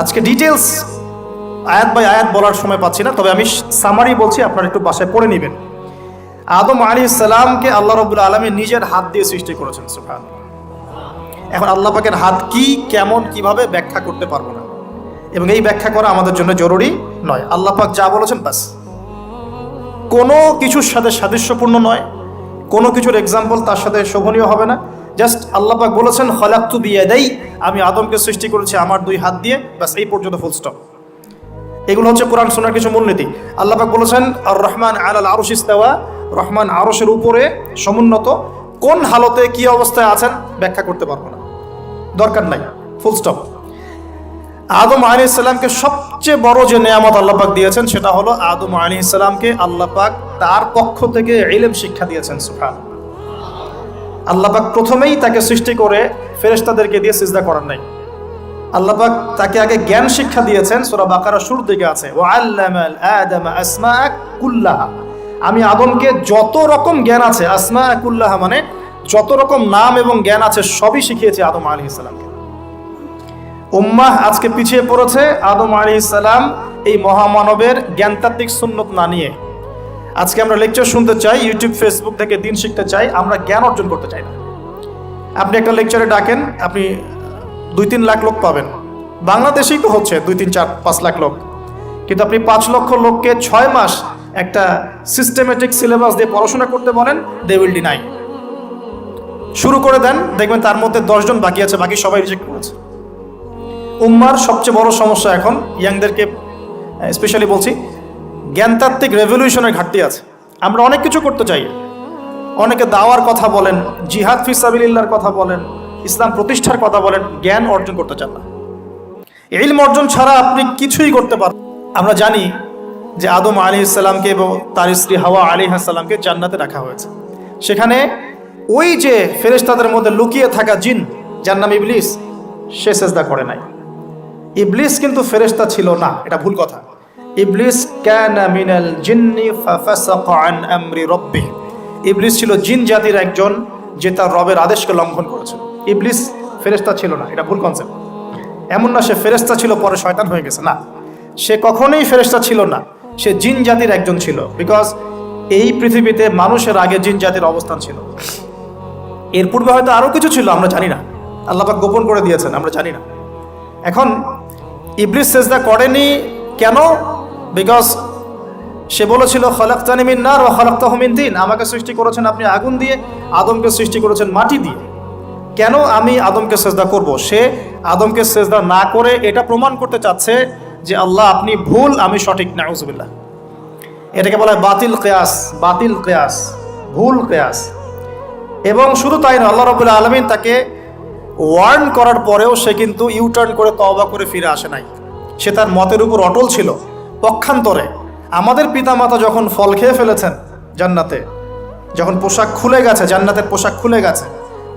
Speaker 1: আজকে ডিটেলস আয়াত বাই আয়াত বলার সময় পাচ্ছি না, তবে আমি সামারি বলছি, আপনারা একটু বাসায় পড়ে নেবেন। আদম আলাইহিস সালামকে আল্লাহ রাব্বুল আলামিন নিজের হাত দিয়ে সৃষ্টি করেছেন, সুবহানাল্লাহ। এখন আল্লাহ পাকের হাত কি, কেমন, কিভাবে ব্যাখ্যা করতে পারবো না, এবং এই ব্যাখ্যা করা আমাদের জন্য জরুরি নয়। আল্লাহ পাক যা বলেছেন বাস, কোনো কিছুর সাথে সাদৃশ্যপূর্ণ নয়, কোনো কিছুর এক্সাম্পল তার সাথে শোভনীয় হবে না। জাস্ট আল্লাহ পাক বলেছেন খলাকতু বিয়াদাই, আমি আদমকে সৃষ্টি করেছি আমার দুই হাত দিয়ে, বাস এই পর্যন্ত, ফুল স্টপ। এগুলো হচ্ছে কোরআন সুন্নাহর কিছু মূলনীতি। আল্লাহ পাক বলেছেন আর রহমান আলাল আরশ ইস্তাওয়া, রহমান আরশের উপরে সমুন্নত, কোন হালতে কি অবস্থায় আছেন ব্যাখ্যা করতে পারবো না, দরকার নাই, ফুল স্টপ। আদম আলাইহিস সালামকে সবচেয়ে বড় যে নেয়ামত আল্লাহ পাক দিয়েছেন সেটা হলো আদম আলাইহিস সালামকে আল্লাহ পাক তার পক্ষ থেকে ইলম শিক্ষা দিয়েছেন, সুবহানাল্লাহ। আল্লাহ পাক প্রথমেই তাকে সৃষ্টি করে ফেরেশতাদেরকে দিয়ে সিজদা করার নাই, আল্লাহ পাক তাকে আগে জ্ঞান শিক্ষা দিয়েছেন। সূরা বাকারা শুরুর দিকে আছে ওয়া আল্লামাল আদামা আসমাআ কুল্লাহা, আমি আদমকে যত রকম জ্ঞান আছে, আসমাআ কুল্লাহা মানে যত রকম নাম এবং জ্ঞান আছে সবই শিখিয়েছে আদম আলাইহিস সালামকে। উম্মাহ আজকে পিছিয়ে পড়েছে আদম আলাইহিস সালাম এই মহামানবের জ্ঞানতাত্ত্বিক সুন্নত না নিয়ে। আজকে আমরা লেকচার শুনতে চাই, ইউটিউব ফেসবুক থেকে দিন শিখতে চাই, আমরা জ্ঞান অর্জন করতে চাই না। আপনি একটা লেকচারে ডাকেন, আপনি 2-3 লাখ লোক পাবেন, বাংলাদেশেই তো হচ্ছে 2-3-4-5 লাখ লোক, কিন্তু আপনি 5 লক্ষ লোককে 6 মাস একটা সিস্টেমেটিক সিলেবাস দিয়ে পড়াশোনা করতে বলেন, দে উইল ডিনাই। শুরু করে দেন, দেখবেন তার মধ্যে 10 জন বাকি আছে, বাকি সবাই রিজেক্ট করেছে। উম্মার সবচেয়ে বড় সমস্যা এখন, ইয়াংদেরকে স্পেশালি বলছি, জ্ঞানতাত্ত্বিক রেভলিউশনের ঘাটতি আছে। আমরা অনেক কিছু করতে চাই, অনেকে দাওয়ার কথা বলেন, জিহাদ ফি সাবিলিল্লাহর কথা বলেন, ইসলাম প্রতিষ্ঠার কথা বলেন, জ্ঞান অর্জন করতে চান না। ইলম অর্জন ছাড়া আপনি কিছুই করতে পারবেন। আমরা জানি যে আদম আলাইহিস সালামকে এবং তার স্ত্রী হাওয়া আলাইহিস সালামকে জান্নাতে রাখা হয়েছে। সেখানে ওই যে ফেরেশতাদের মধ্যে লুকিয়ে থাকা জিন, যার নাম ইবলিস, সে সেজদা করে নাই। ইবলিস কিন্তু ফেরেশতা ছিল না, এটা ভুল কথা। ইবলিস কানা মিনাল জিন্নি ফাফাসাকা আন আমরি রাব্বিহ, ইবলিস ছিল জিন জাতির একজন যে তার রবের আদেশকে লঙ্ঘন করেছিল। ইবলিস ফেরেশতা ছিল না, এটা ভুল কনসেপ্ট। এমন না সে ফেরেশতা ছিল পরে শয়তান হয়ে গেছে, না, সে কখনোই ফেরেশতা ছিল না, সে জিন জাতির একজন ছিল। বিকজ এই পৃথিবীতে মানুষের আগে জিন জাতির অবস্থান ছিল, এর পূর্বে হয়তো আরো কিছু ছিল, আমরা জানি না, আল্লাহ পাক গোপন করে দিয়েছেন, আমরা জানি না। এখন ইবলিস সেজদা করেনি কেন? বিকজ সে বলেছিল খলাকতানি মিন নার ওয়া খলাকতাহু মিন তিন, আমাকে সৃষ্টি করেছেন আপনি আগুন দিয়ে, আদমকে সৃষ্টি করেছেন মাটি দিয়ে, কেন আমি আদমকে সেজদা করব? সে আদমকে সেজদা না করে এটা প্রমাণ করতে চাচ্ছে যে আল্লাহ আপনি ভুল, আমি সঠিক। নাউজুবিল্লাহ, এটাকে বলা হয় বাতিল কিয়াস, বাতিল কিয়াস, ভুল কিয়াস। এবং শুধু তাই না, আল্লাহ রাব্বুল আলামিন তাকে ওয়ার্ন করার পরেও সে কিন্তু ইউটার্ন করে তওবা করে ফিরে আসে নাই, সে তার মতের উপর অটল ছিল। পক্ষান্তরে আমাদের পিতামাতা যখন ফল খেয়ে ফেলেছেন জান্নাতে, যখন পোশাক খুলে গেছে, জান্নাতের পোশাক খুলে গেছে,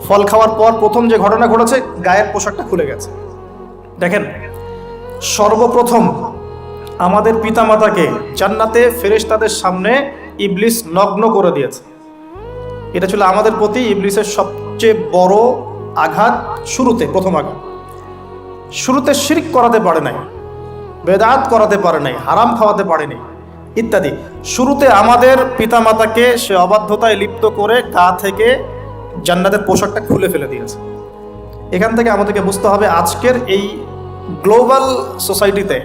Speaker 1: ফল খাওয়ার পর প্রথম যে ঘটনা ঘটেছে, গায়ের পোশাকটা খুলে গেছে। দেখেন, সর্বপ্রথম আমাদের পিতামাতাকে জান্নাতে ফেরেশতাদের সামনে ইবলিস নগ্ন করে দিয়েছে। এটা ছিল আমাদের প্রতি ইবলিসের সবচেয়ে বড় আঘাত। শুরুতে, প্রথম আঘাত, শুরুতে শিরক করাতে পারে নাই, বেদাত করাতে পারে নাই, হারাম খাওয়াতে পারেনি ইত্যাদি। শুরুতে আমাদের পিতামাতাকে সে অবাধ্যতায় লিপ্ত করে গা থেকে জান্নাতের পোশাকটা খুলে ফেলে দিয়েছে। এখান থেকে আমাদেরকে বুঝতে হবে আজকের এই গ্লোবাল সোসাইটিতে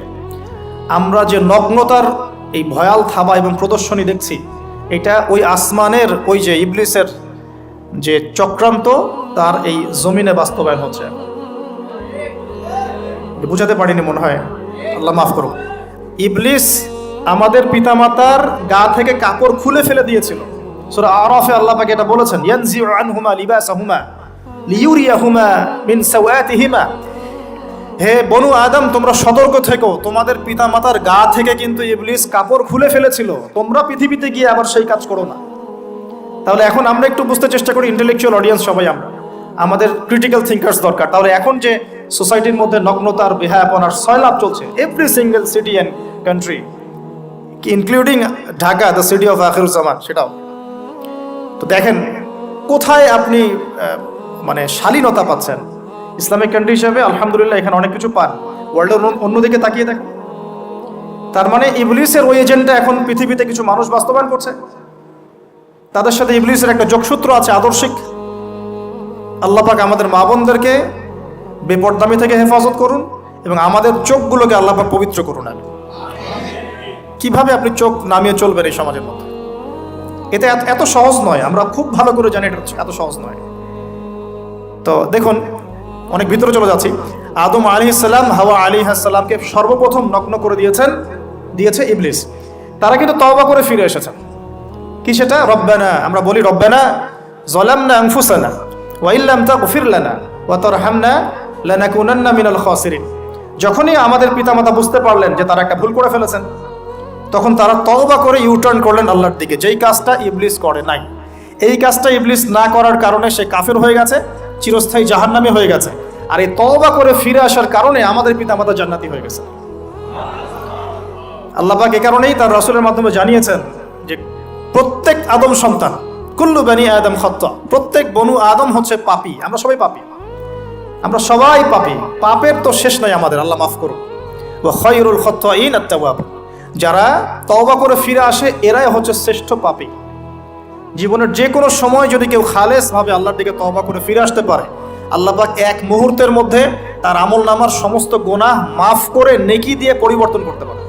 Speaker 1: আমরা যে নগ্নতার এই ভয়াল থাবা এবং প্রদর্শনী দেখছি, এটা ওই আসমানের ওই যে ইবলিসের যে চক্রান্ত তার এই জমিনে বাস্তবায়ন হচ্ছে। বুঝাতে পারিনি মনে হয়, আল্লাহ মাফ করুন। ইবলিস আমাদের পিতামাতার গা থেকে কাপড় খুলে ফেলে দিয়েছিল। সূরা আরাফে আল্লাহ পাক এটা বলেছেন, ইয়ানজিউ আনহুমা লিবাসাহুমা লিইউরিয়াহুমা মিন সাওয়াতিহিমা। হে বনু আদম, তোমরা সতর্ক থেকো, তোমাদের পিতামাতার গা থেকে কিন্তু ইবলিস কাপড় খুলে ফেলেছিল, তোমরা পৃথিবীতে গিয়ে আবার সেই কাজ করো না। তাহলে এখন আমরা একটু বুঝতে চেষ্টা করি, ইন্টেলেকচুয়াল অডিয়েন্স সবাই আমরা, আমাদের ক্রিটিক্যাল থিঙ্কার্স দরকার। তাহলে এখন যে সোসাইটির মধ্যে নগ্নতার বেহায়াপনার সয়লাভ চলছে, every single city and country including Dhaka, the city of Akhiruzzaman, সেটাও তো দেখেন কোথায় আপনি মানে শালীনতা পাচ্ছেন। ইসলামিক কান্ট্রি হিসেবে আলহামদুলিল্লাহ এখানে অনেক কিছু পান, ওয়ার্ল্ডের অন্যদিকে তাকিয়ে দেখেন। তার মানে ইবলিসের ওই এজেন্টটা এখন পৃথিবীতে কিছু মানুষ বাস্তবায়ন করছে, তাদের সাথে ইবলিসের একটা যোগসূত্র আছে আদর্শিক। আল্লাহ পাক আমাদের মা বোনদেরকে বেপরদামি থেকে হেফাজত করুন এবং আমাদের চোখগুলোকে আল্লাহ পাক পবিত্র করুন। কিভাবে আপনি চোখ নামিয়ে চলবেন এই সমাজের মধ্যে, এটা এত সহজ নয়, আমরা খুব ভালো করে জানি এটা এত সহজ নয়। তো দেখুন, অনেক ভিতরে চলে যাচ্ছি। আদম আলাইহিস সালাম, হাওয়া আলাইহিস সালামকে সর্বপ্রথম নগ্ন করে দিয়েছে ইবলিস। তারা কিন্তু তওবা করে ফিরে এসেছেন। কি সেটা? রব্বানা, আমরা বলি রব্বানা যালামনা আনফুসানা ওয়া ইল্লাম তাগফির লানা ওয়া তারহামনা লানাকুনান্না মিনাল খাসিরিন। যখনই আমাদের পিতামাতা বুঝতে পারলেন যে তারা একটা ভুল করে ফেলেছেন, তখন তারা তওবা করে ইউটার্ন করলেন আল্লাহর দিকে, যেই কাজটা ইবলিস করে নাই। এই কাজটা ইবলিস না করার কারণে সে কাফের হয়ে গেছে, চিরস্থায়ী জাহান্নামী হয়ে গেছে। আর এই তওবা করে ফিরে আসার কারণে আমাদের পিতামাতা জান্নাতি হয়ে গেছে। আল্লাহ পাক এই কারণেই তার রাসূলের মাধ্যমে জানিয়েছেন যে প্রত্যেক আদম সন্তান, কুল্লু বানি আদম খাত্তা, প্রত্যেক বনু আদম হচ্ছে পাপী। আমরা সবাই পাপী, আমরা সবাই পাপী, পাপের তো শেষ নাই আমাদের, আল্লাহ মাফ করুন। ওয়া খায়রুল খাত্তাইন আত-তাওয়াব, যারা তওবা করে ফিরে আসে এরাই হচ্ছে শ্রেষ্ঠ পাপী। জীবনের যে কোনো সময় যদি কেউ খালেসভাবে আল্লাহর দিকে তওবা করে ফিরে আসতে পারে, আল্লাহ পাক এক মুহূর্তের মধ্যে তার আমল নামার সমস্ত গুনাহ মাফ করে নেকি দিয়ে পরিবর্তন করতে পারে।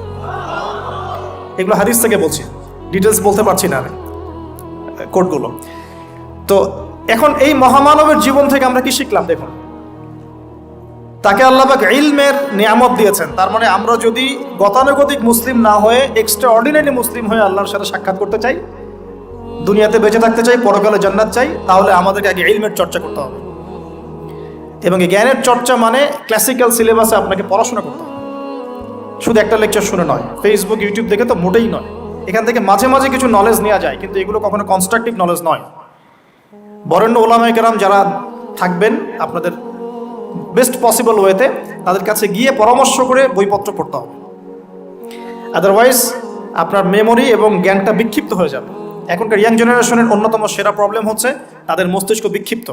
Speaker 1: এগুলো হাদিস থেকে বলছি, ডিটেলস বলতে পারছি না আমি, কোডগুলো। তো এখন এই মহামানবের জীবন থেকে আমরা কি শিখলাম? দেখুন, তাকে আল্লাহ পাক ইলমের নিয়ামত দিয়েছেন। তার মানে আমরা যদি গতানুগতিক মুসলিম না হয়ে এক্সট্রা অর্ডিনারি মুসলিম হয়ে আল্লাহর সাথে সাক্ষাৎ করতে চাই, দুনিয়াতে বেঁচে থাকতে চাই, পরকালে জান্নাত চাই, তাহলে আমাদেরকে আগে ইলমের চর্চা করতে হবে। এবং এই জ্ঞানের চর্চা মানে ক্লাসিক্যাল সিলেবাসে আপনাকে পড়াশোনা করতে হবে, শুধু একটা লেকচার শুনে নয়, ফেসবুক ইউটিউব দেখে তো মোটেই নয়। এখান থেকে মাঝে মাঝে কিছু নলেজ নেওয়া যায়, কিন্তু এগুলো কখনো কনস্ট্রাকটিভ নলেজ নয়। বরেণ্য ওলামায়ে কেরাম যারা থাকবেন আপনাদের বেস্ট পসিবল ওয়েতে, তাদের কাছে গিয়ে পরামর্শ করে বইপত্র পড়তে হবে। আদারওয়াইজ আপনার মেমোরি এবং জ্ঞানটা বিক্ষিপ্ত হয়ে যাবে। এখনকার ইয়াং জেনারেশনের অন্যতম সেরা প্রবলেম হচ্ছে তাদের মস্তিষ্ক বিক্ষিপ্ত,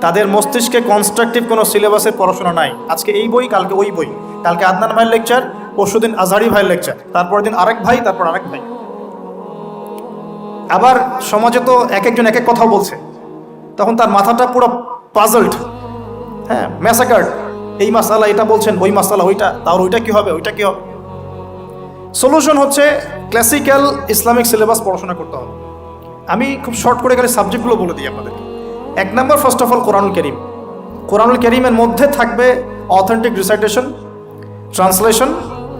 Speaker 1: তাদের মস্তিষ্কে কনস্ট্রাকটিভ কোনো সিলেবাসের পড়াশোনা নাই। আজকে এই বই, কালকে ওই বই, কালকে আদনান ভাইয়ের লেকচার, পরশুদিন আজহারি ভাইয়ের লেকচার, তারপরের দিন আরেক ভাই, তারপর আরেক ভাই। আবার সমাজে তো এক একজন এক এক কথাও বলছে, তখন তার মাথাটা পুরো পাজলড, হ্যাঁ, ম্যাসাকার্ড। এই মাসালা এটা বলছেন, ওই মাসালা ওইটা, তার ওইটা কি হবে, ওইটা কি হবে। সলিউশন হচ্ছে ক্লাসিক্যাল ইসলামিক সিলেবাস পড়াশোনা করতে হবে। আমি খুব শর্ট করে গেলে সাবজেক্টগুলো বলে দিই আপনাদের। এক নম্বর, ফার্স্ট অফ অল কোরআনুল কারীম। কোরআনুল কারীমের মধ্যে থাকবে authentic recitation, translation,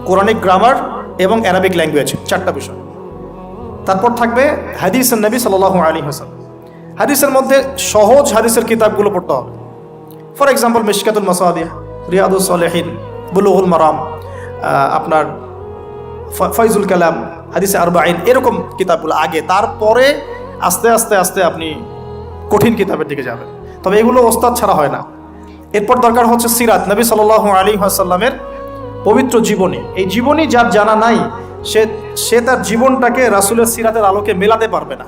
Speaker 1: Quranic grammar এবং অ্যারাবিক ল্যাঙ্গুয়েজ, চারটা বিষয়। তারপর থাকবে হাদিসের নবী সাল্লাল্লাহু আলাইহি ওয়াসাল্লাম। হাদিসের মধ্যে সহজ হাদিসের কিতাবগুলো পড়তে হবে। ফর এক্সাম্পল মিশকাতুল মাসাবিহ, রিয়াদুস সালেহিন, বুলুগুল মারাম, আপনার ফয়জুল কালাম, হাদিসে আরবাঈন, এরকম কিতাবগুলো আগে, তারপরে আস্তে আস্তে আস্তে আপনি কঠিন কিতাবের দিকে যাবেন। তবে এগুলো ওস্তাদ ছাড়া হয় না। এরপর দরকার হচ্ছে সিরাত, নবী সাল্লাল্লাহু আলাইহি ওয়াসাল্লামের পবিত্র জীবনী। এই জীবনী যার জানা নাই, সে তার জীবনটাকে রাসূলের সিরাতের আলোকে মেলাতে পারবে না।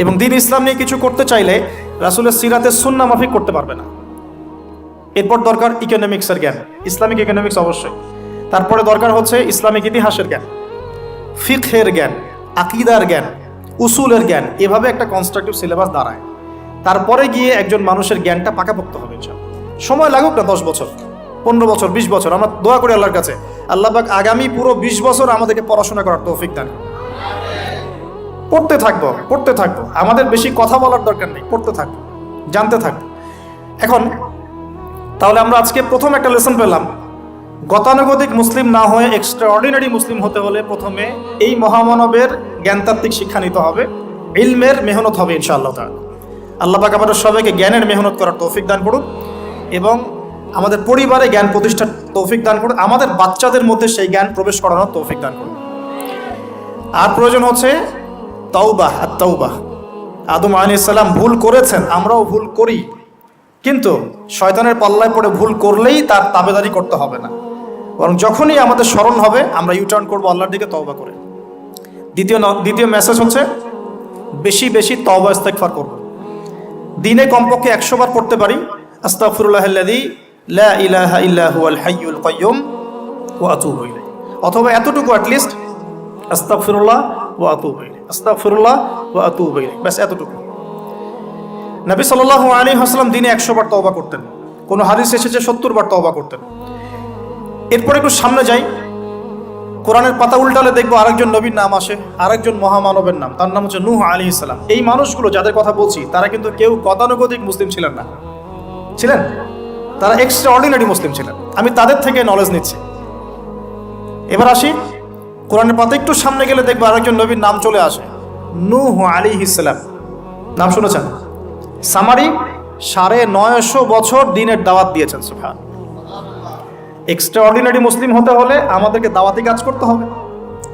Speaker 1: এবং দ্বীন ইসলাম নিয়ে কিছু করতে চাইলে রাসূলের সিরাতের সুন্নাহ মাফিক করতে পারবে না। এরপর দরকার ইকোনমিক্সের জ্ঞান, ইসলামিক ইকোনমিক্স অবশ্যই। তারপরে দরকার হচ্ছে ইসলামিক ইতিহাসের জ্ঞান, ফিকহের জ্ঞান, আকীদার জ্ঞান, উসুলের জ্ঞান। এভাবে একটা কনস্ট্রাকটিভ সিলেবাস দাঁড়ায়। তারপরে গিয়ে একজন মানুষের জ্ঞানটা পাকাপোক্ত হবে ইনশাআল্লাহ। সময় লাগুক না, 10 বছর, 15 বছর, 20 বছর। আমরা দোয়া করি আল্লাহর কাছে, আল্লাহ পাক আগামী পুরো 20 বছর আমাদেরকে পড়াশোনা করার তৌফিক দান করুন। পড়তে থাকবো, আমাদের বেশি কথা বলার দরকার নেই, পড়তে থাকবো, জানতে থাকবো। এখন তাহলে আমরা আজকে প্রথম একটা লেসন পেলাম, গতানুগতিক মুসলিম না হয়ে এক্সট্রা অর্ডিনারি মুসলিম হতে হলে প্রথমে এই মহামানবের জ্ঞানতাত্ত্বিক শিক্ষা নিতে হবে, ইলমের মেহনত হবে ইনশাআল্লাহ তাআলা। আল্লাহ পাক আমাদের সবাইকে জ্ঞানের মেহনত করার তৌফিক দান করুন এবং আমাদের পরিবারে জ্ঞান প্রতিষ্ঠার তৌফিক দান করুন, আমাদের বাচ্চাদের মধ্যে সেই জ্ঞান প্রবেশ করানোর তৌফিক দান করুন। আর প্রয়োজন হচ্ছে তাওবাহ, আত-তাওবাহ। আদম আলাইহিস সালাম ভুল করেছেন, আমরাও ভুল করি, কিন্তু শয়তানের পাল্লায় পড়ে ভুল করলেই তার তাবেদারি করতে হবে না, বরং যখনই আমাদের স্মরণ হবে আমরা ইউটার্ন করবো আল্লাহর দিকে তওবা করে। দ্বিতীয় মেসেজ হচ্ছে বেশি বেশি তওবা ইস্তেগফার করব। দিনে কমপক্ষে 100 বার পড়তে পারি আস্তাগফিরুল্লাহাল্লাযী লা ইলাহা ইল্লা হুয়াল হাইয়ুল কাইয়্যুম ওয়া আতুবু ইলাইহি, অথবা এতটুকু অ্যাটলিস্ট আস্তাগফিরুল্লাহ ওয়া আতুবু ইলাইহি, আস্তাগফিরুল্লাহ ওয়া আতুবু ইলাইহি, বাস এতটুকু। নবী সাল্লাল্লাহু আলাইহি ওয়াসাল্লাম দিনে 100 বার তওবা করতেন, কোনো হাদিস এসেছে 70 বার তওবা করতেন। এরপর একটু সামনে যাই, কোরআনের পাতা উল্টালে দেখবো আরেকজন নবীর নাম আসে, আরেকজন মহামানবের নাম, তার নাম হচ্ছে নূহ আলাইহিস সালাম। এই মানুষগুলো যাদের কথা বলছি তারা কিন্তু কেউ গতানুগতিক মুসলিম ছিলেন না, ছিলেন তারা এক্সট্রা অর্ডিনারি মুসলিম ছিলেন। আমি তাদের থেকে নলেজ নিচ্ছি। এবার আসি কোরআনের পাতা একটু সামনে গেলে দেখবো আরেকজন নবীর নাম চলে আসে, নূহ আলাইহিস সালাম। নাম শুনেছেন? সামারি 950 বছর দিনের দাওয়াত দিয়েছেন। সুবহান। এক্সট্রা অর্ডিনারি মুসলিম হতে হলে আমাদেরকে দাওয়াতি কাজ করতে হবে,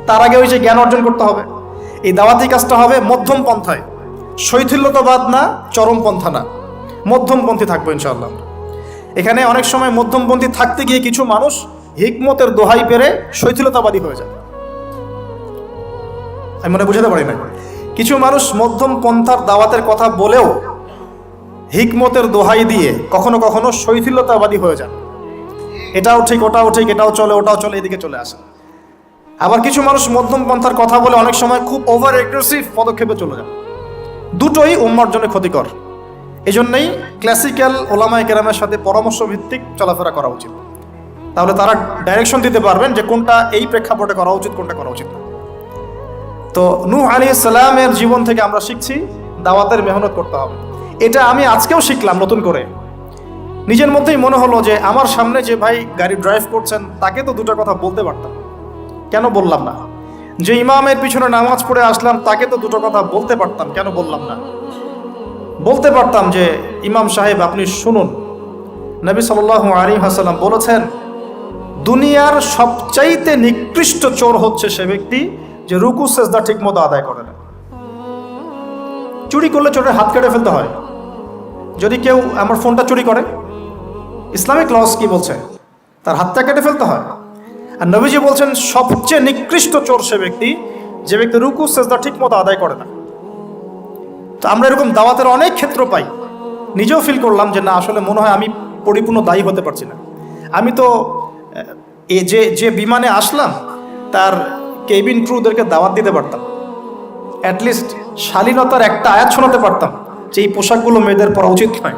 Speaker 1: তার আগে ওই যে জ্ঞান অর্জন করতে হবে। এই দাওয়াতি কাজটা হবে মধ্যম পন্থায়, শৈথিল্যতাবাদ না, চরমপন্থা না, মধ্যমপন্থী থাকবো ইনশাআল্লাহ। এখানে অনেক সময় মধ্যমপন্থী থাকতে গিয়ে কিছু মানুষ হিকমতের দোহাই পেরে শৈথিলতাবাদী হয়ে যায়। আমি মনে বুঝাতে পারি না, কিছু মানুষ মধ্যম পন্থার দাওয়াতের কথা বলেও হিকমতের দোহাই দিয়ে কখনো কখনো শৈথিলতাবাদী হয়ে যায়। এটাও ঠিক, ওটাও ঠিক, এটাও চলে, ওটাও চলে, এদিকে চলে আসে। আবার কিছু মানুষ মধ্যম পন্থার কথা বলে অনেক সময় খুব ওভার এগ্রেসিভ পদক্ষেপে চলে যায়। দুটোই উম্মার জন্য ক্ষতিকর। এজন্যই ক্লাসিক্যাল ওলামায়ে কেরামের সাথে পরামর্শ ভিত্তিক চলাফেরা করা উচিত, তাহলে তারা ডাইরেকশন দিতে পারবেন যে কোনটা এই প্রেক্ষাপটে করা উচিত, কোনটা করা উচিত না। তো নূহ আলাইহিস সালামের জীবন থেকে আমরা শিখছি দাওয়াতের মেহনত করতে হবে। এটা আমি আজকেও শিখলাম নতুন করে। নিজের মধ্যেই মনে হলো যে আমার সামনে যে ভাই গাড়ি ড্রাইভ করছেন তাকে তো দুটো কথা বলতে পারতাম, কেন বললাম না? যে ইমামের পিছনে নামাজ পড়ে আসলাম তাকে তো দুটো কথা বলতে পারতাম, কেন বললাম না? বলতে পারতাম যে ইমাম সাহেব আপনি শুনুন, নবী সাল্লাল্লাহু আলাইহি ওয়াসাল্লাম বলেছেন দুনিয়ার সবচাইতে নিকৃষ্ট চোর হচ্ছে সে ব্যক্তি যে রুকু সেজদা ঠিক মতো আদায় করে না। চুরি করলে চোরের হাত কেটে ফেলতে হয়। যদি কেউ আমার ফোনটা চুরি করে, ইসলামিক লস কি বলছে? তার হাতটা কেটে ফেলতে হয়। আর নবীজি বলছেন সবচেয়ে নিকৃষ্ট চোর সে ব্যক্তি যে ব্যক্তি রুকু সেজদা ঠিক মতো আদায় করে না। তো আমরা এরকম দাওয়াতের অনেক ক্ষেত্র পাই। নিজেও ফিল করলাম যে না, আসলে মনে হয় আমি পরিপূর্ণ দায়ী হতে পারছি না। আমি তো যে বিমানে আসলাম তার কেবিন ক্রুদেরকে দাওয়াত দিতে পারতাম, অ্যাটলিস্ট শালীনতার একটা আয়াত শোনাতে পারতাম যে এই পোশাকগুলো মেয়েদের পরা উচিত নয়।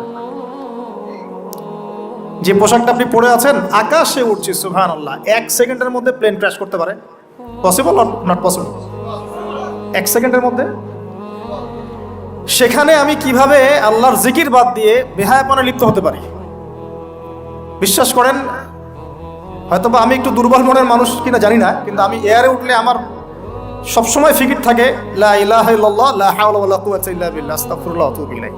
Speaker 1: যে পোশাকটা আপনি পরে আছেন, আকাশে উঠছি, সুবহানাল্লাহ, 1 সেকেন্ডের মধ্যে প্লেন ক্র্যাশ করতে পারে। Possible or not possible? 1 সেকেন্ডের মধ্যে। সেখানে আমি কিভাবে আল্লাহর জিকির বাদ দিয়ে বেহায়াপনা লিপ্ত হতে পারি? বিশ্বাস করেন, হয়তোবা আমি একটু দুর্বল মনের মানুষ কিনা জানি না, কিন্তু আমি এয়ারে উঠলে আমার সবসময় ফিকির থাকে লা ইলাহা ইল্লাল্লাহ লা হাওলা ওয়ালা কুওয়াতা ইল্লা বিল্লাহ আস্তাগফিরুল্লাহ ওয়া আতুবু ইলাইহি।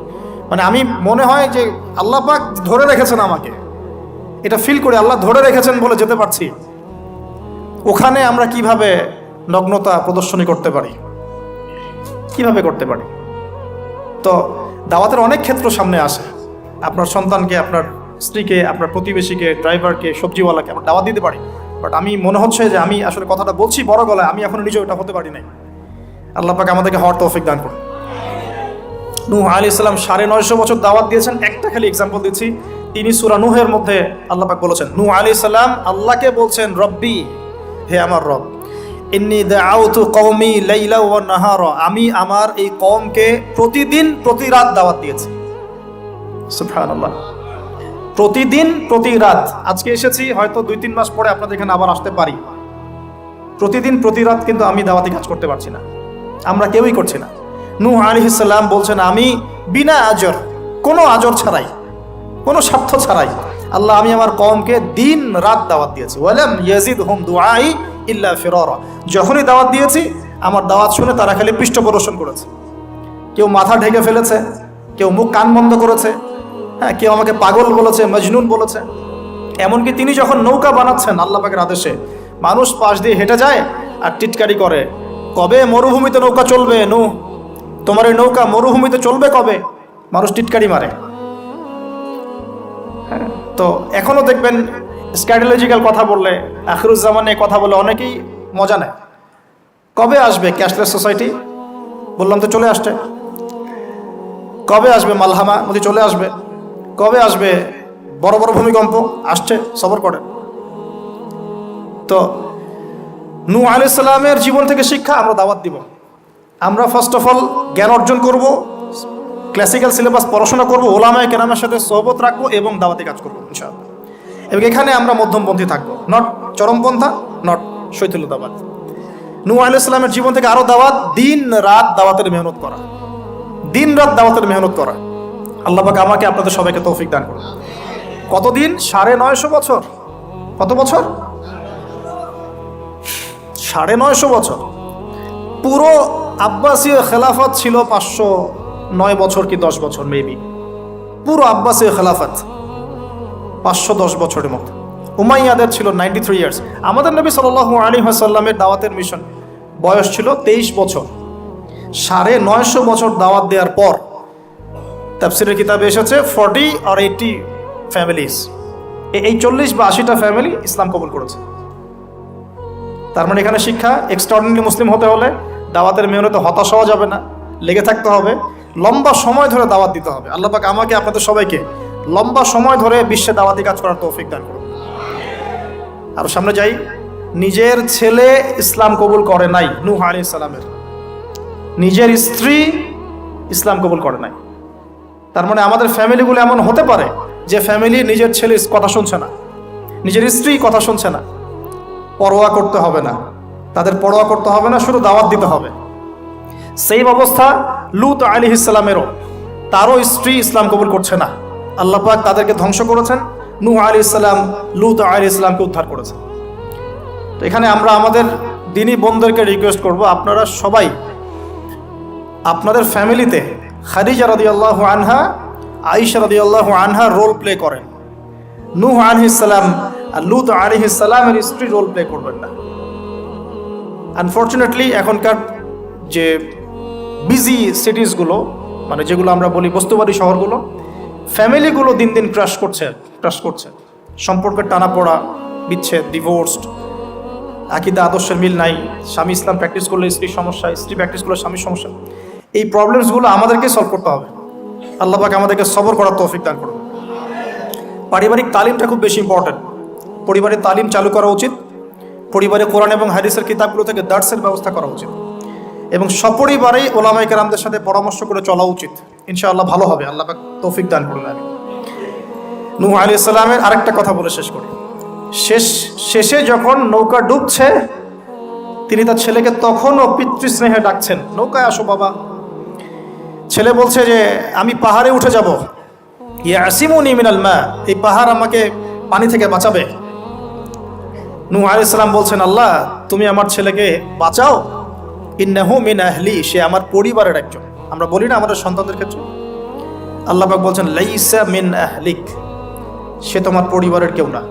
Speaker 1: মানে আমি মনে হয় যে আল্লাহ পাক ধরে রেখেছেন আমাকে, এটা ফিল করে আল্লাহ ধরে রেখেছেন বলে যেতে পারছি। ওখানে আমরা কিভাবে নগ্নতা প্রদর্শনী করতে পারি, কিভাবে করতে পারি? তো দাওয়াতের অনেক ক্ষেত্র সামনে আসে। আপনার সন্তানকে, আপনার স্ত্রীকে, আপনার প্রতিবেশীকে, ড্রাইভারকে, সবজিওয়ালাকে আমরা দাওয়াত দিতে পারি। বাট আমি মনে হচ্ছে যে আমি আসলে কথাটা বলছি বড় গলায়, আমি এখন নিজেও এটা হতে পারি নাই। আল্লাহ পাক আমাদেরকে হওয়ার তৌফিক দান করুন। নূহ আলাইহিস সালাম 950 বছর দাওয়াত দিয়েছেন। একটা খালি এক্সাম্পল দিচ্ছি, তিনি সূরা নূহের মধ্যে আল্লাহ পাক বলেছেন, নূহ আলাইহিস সালাম আল্লাহকে বলছেন রব্বি, হে আমার রব, ইন্নী দাআউতু কওমি লাইলা ওয়া নাহারা, আমি আমার এই কওমকে প্রতিদিন প্রতি রাত দাওয়াত দিয়েছি। সুবহানাল্লাহ। প্রতিদিন প্রতি রাত, আজকে এসেছি, হয়তো 2-3 মাস পরে আপনাদের এখানে আবার আসতে পারি। প্রতিদিন প্রতি রাত কিন্তু আমি দাওয়াতি কাজ করতে পারছি না, আমরা কেউই করছি না। নূহ আলাইহিস সালাম বলছেন, আমি বিনা আজর, কোনো আজর ছাড়াই, কোনো স্বার্থ ছাড়াই, আল্লাহ আমি আমার কওমকে দিন রাত দাওয়াত দিয়েছি। ওয়ালাম ইয়াজিদহুম দুআই ইল্লা ফিরারা। যখনই দাওয়াত দিয়েছি, আমার দাওয়াত শুনে তারা খালি পৃষ্ঠ প্রদর্শন করেছে। কেউ মাথা ঢেকে ফেলেছে, কেউ মুখ কান বন্ধ করেছে, হ্যাঁ, কেউ আমাকে পাগল বলেছে, মজনুন বলেছে। এমনকি তিনি যখন নৌকা বানাচ্ছেন আল্লাহ পাকের আদেশে, মানুষ পাশ দিয়ে হেঁটে যায় আর টিটকারি করে, কবে মরুভূমিতে নৌকা চলবে নূহ, তোমার এই নৌকা মরুভূমিতে চলবে কবে? মানুষ টিটকারি মারে। হ্যাঁ, তো এখনো দেখবেন স্ক্যাটোলজিক্যাল কথা বললে, আখিরুজ্জামানে কথা বলে অনেকেই মজা নেয়। কবে আসবে ক্যাশলেস সোসাইটি? বললাম তো চলে আসছে। কবে আসবে মালহামা? বলছি চলে আসবে। কবে আসবে বড় বড় ভূমিকম্প? আসছে, সবর করেন। তো নূহ আলাইহিস সালামের জীবন থেকে শিক্ষা আমরা দাওয়াত দিব। আমরা ফার্স্ট অফ অল জ্ঞান অর্জন করব, ক্লাসিক্যাল সিলেবাস পড়াশোনা করব, ওলামায়ে কেরামের সাথে সোহবত রাখবো এবং দাওয়াতি কাজ করবো ইনশাআল্লাহ। এবং এখানে আমরা মধ্যমপন্থী থাকবো, নট চরমপন্থা, নট শৈথিল্যতাবাদ। নূহ আলাইহিস সালামের জীবন থেকে আরো দাওয়াত, দিন রাত দাওয়াতের মেহনত করা, দিন রাত দাওয়াতের মেহনত করা। আল্লাহ পাক আমাকে আপনাদের সবাইকে তৌফিক দান করুন। কতদিন? 950 বছর। কত বছর? 950 বছর। পুরো আব্বাসীয় খেলাফত ছিল 509 বছর কি 10 বছর মেবি। পুরো আব্বাসীয় খেলাফত 510 বছরের মতো। উমাইয়াদের ছিল 93 ইয়ার্স। আমাদের নবী সাল্লাল্লাহু আলাইহি ওয়াসাল্লামের দাওয়াতের মিশন বয়স ছিল 23 বছর। 950 বছর দাওয়াত দেওয়ার পর তাফসীরের কিতাবে এসেছে 40 or 80 ফ্যামিলিজ, এই 40 বা 80টা ফ্যামিলি ইসলাম কবুল করেছে। তার মানে এখানে শিক্ষা, এক্সট্রাঅর্ডিনারি মুসলিম হতে হলে দাওয়াতের মেহনতে হতাশ হওয়া যাবে না, লেগে থাকতে হবে, লম্বা সময় ধরে দাওয়াত দিতে হবে। আল্লাহ পাক আমাকে আপনাদের সবাইকে লম্বা সময় ধরে বিশ্বে দাওয়াতি কাজ করার তৌফিক দান করুন। আর সামনে যাই। নিজের ছেলে ইসলাম কবুল করে নাই নূহ আলাইহিস সালামের, নিজের স্ত্রী ইসলাম কবুল করে নাই। তার মানে আমাদের ফ্যামিলিগুলো এমন হতে পারে যে ফ্যামিলি নিজের ছেলে কথা শুনছে না, নিজের স্ত্রী কথা শুনছে না। পরোয়া করতে হবে না, তাদের পরোয়া করতে হবে না, শুধু দাওয়াত দিতে হবে। সেই অবস্থা লূত আলাইহিস সালামেরও, তারও স্ত্রী ইসলাম কবুল করছে না। আল্লাহ পাক তাদেরকে ধ্বংস করেছেন, নূহ আলাইহিস সালাম লূত আলাইহিস সালামকে উদ্ধার করেছেন। তো এখানে আমরা আমাদের দিনী বোনদেরকে রিকোয়েস্ট করব, আপনারা সবাই আপনাদের ফ্যামিলিতে খাদিজা রাদিয়াল্লাহু আনহা, আয়েশা রাদিয়াল্লাহু আনহা রোল প্লে করেন। নূহ আলাইহিস সালাম আর লূত আলাইহিস সালামের স্ত্রী রোল প্লে করবেন না। আনফরচুনেটলি এখনকার যে বিজি সিটিজগুলো, মানে যেগুলো আমরা বলি বস্তুবাদী শহরগুলো, ফ্যামিলিগুলো দিন দিন ক্রাশ করছে। সম্পর্কের টানাপোড়া, বিচ্ছেদ, ডিভোর্সড, আকীদা আদর্শের মিল নাই, স্বামী ইসলাম প্র্যাকটিস করলে স্ত্রীর সমস্যা, স্ত্রী প্র্যাকটিস করলে স্বামীর সমস্যা। এই প্রবলেমসগুলো আমাদেরকে সলভ করতে হবে। আল্লাহ পাক আমাদেরকে সবর করার তৌফিক দান করুন। পারিবারিক তালিমটা খুব বেশি ইম্পর্টেন্ট। পরিবারের তালিম চালু করা উচিত। পরিবারে কোরআন এবং হাদিসের কিতাবগুলো থেকে দার্সের ব্যবস্থা করা উচিত এবং সপরিবারেই ওলামায়ে কেরামদের সাথে পরামর্শ করে চলা উচিত। ইনশাআল্লাহ ভালো হবে। আল্লাহ পাক তৌফিক দান করুন। আমি নূহ আলাইহিস সালামের আরেকটা কথা বলে শেষ করি। শেষে যখন নৌকা ডুবছে, তিনি তার ছেলেকে তখনও পিতৃস্নেহে ডাকছেন, নৌকায় আসো বাবা। ছেলে বলছে যে আমি পাহাড়ে উঠে যাব, ইয়াসিমুনি মিনাল মা, এই পাহাড় আমাকে পানি থেকে বাঁচাবে। নূহ আলাইহিস সালাম বলছেন, আল্লাহ তুমি আমার ছেলেকে বাঁচাও, ইন্নাহু মিন আহলি, সে আমার পরিবারের একজন। আমরা বলি না আমাদের সন্তানদের ক্ষেত্রে, আল্লাহ পাক বলছেন লাইসা মিন আহলিক, সে তোমার পরিবারের কেউ না।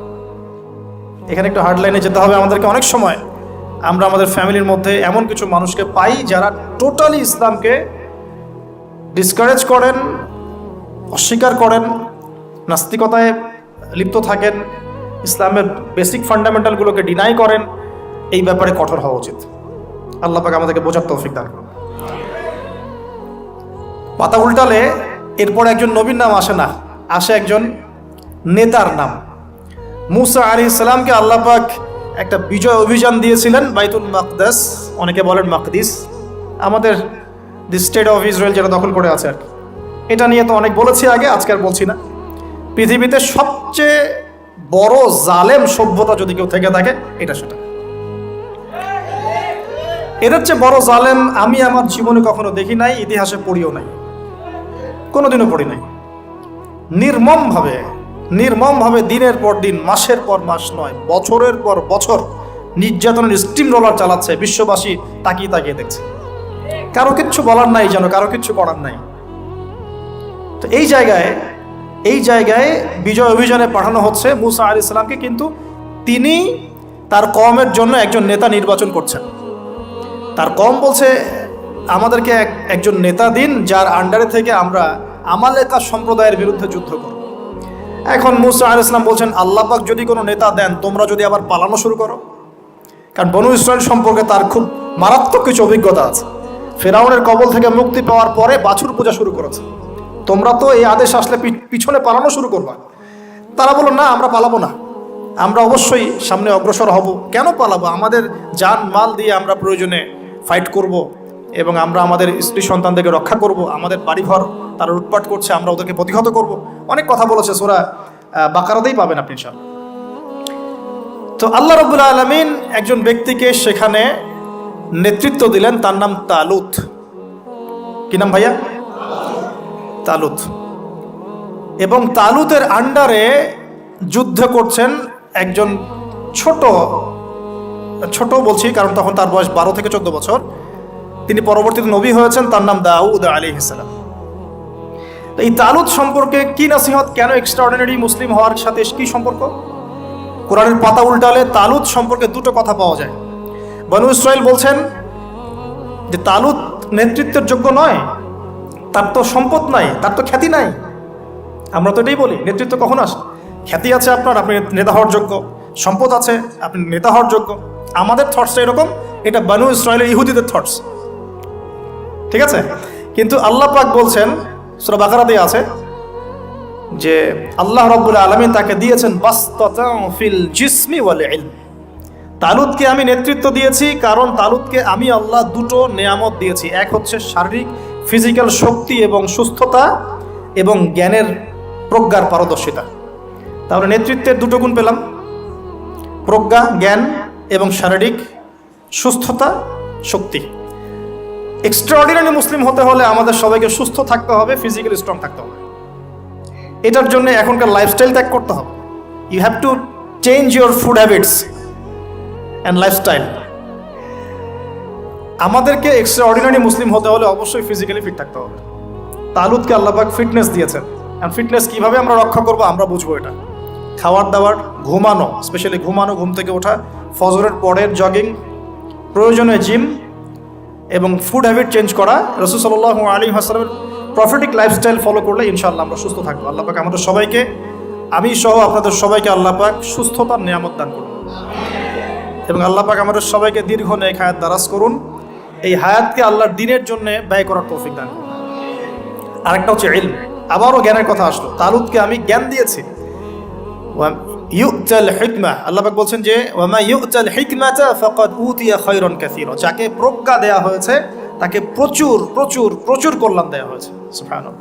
Speaker 1: এখানে একটু হার্ড লাইনে যেতে হবে আমাদেরকে। অনেক সময় আমরা আমাদের ফ্যামিলির মধ্যে এমন কিছু মানুষকে পাই যারা টোটালি ইসলামকে ডিসকারেজ করেন, অস্বীকার করেন, নাস্তিকতায় লিপ্ত থাকেন, ইসলামের বেসিক ফান্ডামেন্টালগুলোকে ডিনাই করেন। এই ব্যাপারে কঠোর হওয়া উচিত। আল্লাহ পাক আমাদেরকে বোঝার তৌফিক দান করুন। পাতা উল্টালে এরপর একজন নবীর নাম আসে না, আসে একজন নেতার নাম। মুসা আলাইহিস সালামকে আল্লাহ পাক একটা বিজয় অভিযান দিয়েছিলেন বাইতুল মাকদাস, অনেকে বলেন মাকদিস, আমাদের দি স্টেট অফ ইসরায়েল যেটা দখল করে আছে আর কি। এটা নিয়ে তো অনেক বলেছি আগে, আজকে আর বলছি না। পৃথিবীতে সবচেয়ে বড় জালেম সভ্যতা যদি কেউ থেকে থাকে, এটা সেটা। এদের চেয়ে বড় জালেম আমি আমার জীবনে কখনো দেখি নাই, ইতিহাসে পড়িও নাই, কোনোদিনও পড়ি নাই। নির্মমভাবে দিনের পর দিন, মাসের পর মাস নয়, বছরের পর বছর নির্যাতনের স্টিম রোলার চালাচ্ছে। বিশ্ববাসী তাকিয়ে তাকিয়ে দেখছে, কারো কিচ্ছু বলার নাই, যেন কারো কিচ্ছু করার নাই। তো এই জায়গায় বিজয় অভিযানে পাঠানো হচ্ছে মুসা আলাইহিস সালামকে, কিন্তু তিনি তার কওমের জন্য একজন নেতা নির্বাচন করছেন। তার কওম বলছে, আমাদেরকে একজন নেতা দিন যার আন্ডারে থেকে আমরা আমালেকা সম্প্রদায়ের বিরুদ্ধে যুদ্ধ করব। এখন মুসা আলাইহিস সালাম বলছেন, আল্লাহ পাক যদি কোনো নেতা দেন, তোমরা যদি আবার পালানো শুরু করো। কারণ বনু ইসরাইল সম্পর্কে তার খুব মারাত্মক কিছু অভিজ্ঞতা আছে। ফেরাউনের কবল থেকে মুক্তি পাওয়ার পরে বাছুর পূজা শুরু করেছে। তোমরা তো এই আদেশ আসলে পিছনে পালানো শুরু করবা। তারা বলল, না, আমরা পালাবো না, আমরা অবশ্যই সামনে অগ্রসর হব। কেন পালাবো? আমাদের জান মাল দিয়ে আমরা প্রয়োজনে ফাইট করব, এবং আমরা আমাদের স্ত্রী সন্তানদেরকে রক্ষা করব। আমাদের বাড়িঘর তারা লুটপাট করছে, আমরা ওদেরকে প্রতিহত করব। অনেক কথা বলেছে, সূরা বাকারাতেই পাবেন আপনি ইনশাআল্লাহ। তো আল্লাহ রাব্বুল আলামিন একজন ব্যক্তিকে সেখানে নেতৃত্ব দিলেন, তার নাম তালুত। কি নাম ভাইয়া? তালুত। এবং তালুতের আন্ডারে যুদ্ধ করছেন একজন ছোট বলছি কারণ তখন তার বয়স 12 থেকে 14 বছর। তিনি পরবর্তীতে নবী হয়েছেন, তার নাম দাউদ আলাইহিস সালাম। এই তালুত সম্পর্কে কি নসিহত, কেন এক্সট্রাঅর্ডিনারি মুসলিম হওয়ার সাথে কি সম্পর্ক? কোরআনের পাতা উল্টালে তালুত সম্পর্কে দুটো কথা পাওয়া যায়। বনু ইসরাইল বলছেন যে তালুত নেতৃত্বের যোগ্য নয়, তার তো সম্পদ নাই, তার তো খ্যাতি নাই। আমরা তো এটাই বলি, নেতৃত্ব কখন আসে? খ্যাতি আছে আপনার, আপনি নেতা হওয়ার যোগ্য, সম্পদ আছে, আপনি নেতা হওয়ার যোগ্য। আমাদের থটসটা এরকম, এটা বনু ইসরাইলের ইহুদিদের থটস, ঠিক আছে? কিন্তু আল্লাহ পাক বলছেন, সূরা বাকারাতে আছে যে আল্লাহ রাব্বুল আলামিন তাকে দিয়েছেন বাসতাতাউ ফিল জিসমি ওয়াল ইলম। তালুতকে আমি নেতৃত্ব দিয়েছি কারণ তালুতকে আমি আল্লাহ দুটো নেয়ামত দিয়েছি। এক হচ্ছে শারীরিক ফিজিক্যাল শক্তি এবং সুস্থতা, এবং জ্ঞানের প্রজ্ঞার পারদর্শিতা। তাহলে নেতৃত্বের দুটো গুণ পেলাম, প্রজ্ঞা, জ্ঞান এবং শারীরিক সুস্থতা, শক্তি। এক্সট্রাঅর্ডিনারি মুসলিম হতে হলে আমাদের সবাইকে সুস্থ থাকতে হবে, ফিজিক্যালি স্ট্রং থাকতে হবে। এটার জন্য এখনকার লাইফস্টাইল ত্যাগ করতে হবে। You have to change your food habits and lifestyle. আমাদেরকে এক্সট্রাঅর্ডিনারি মুসলিম হতে হলে অবশ্যই ফিজিক্যালি ফিট থাকতে হবে। তালুতকে আল্লাহ পাক ফিটনেস দিয়েছেন, আর ফিটনেস কীভাবে আমরা রক্ষা করবো আমরা বুঝবো। এটা খাওয়ার দাওয়ার, ঘুমানো, স্পেশালি ঘুমানো, ঘুম থেকে ওঠা, ফজরের পরের জগিং, প্রয়োজনে জিম, এবং ফুড হ্যাবিট চেঞ্জ করা। রাসূল সাল্লাল্লাহু আলাইহি ওয়াসাল্লামের প্রফেটিক লাইফস্টাইল ফলো করলে ইনশাআল্লাহ আমরা সুস্থ থাকবো। আল্লাহ পাক আমাদের সবাইকে, আমি সহ আপনাদের সবাইকে আল্লাহ পাক সুস্থতার নিয়ামত দান করুন, এবং আল্লাহ পাক আমাদের সবাইকে দীর্ঘ নেক হায়াত দারাজ করুন। এই হায়াতকে আল্লাহর দ্বীনের জন্য ব্যয় করার তৌফিক দান করুন। আরেকটা হচ্ছে ইলম, আবারও জ্ঞানের কথা আসলো। তালুতকে আমি জ্ঞান দিয়েছি। ইউতাল হিকমা, আল্লাহ পাক বলছেন যে ওয়ামা ইউতাল হিকমাতা ফাকাদ উতিয়া খায়রান কাসীরা। যাকে প্রজ্ঞা দেয়া হয়েছে তাকে প্রচুর প্রচুর প্রচুর কল্যাণ দেওয়া হয়েছে। সুবহানাল্লাহ।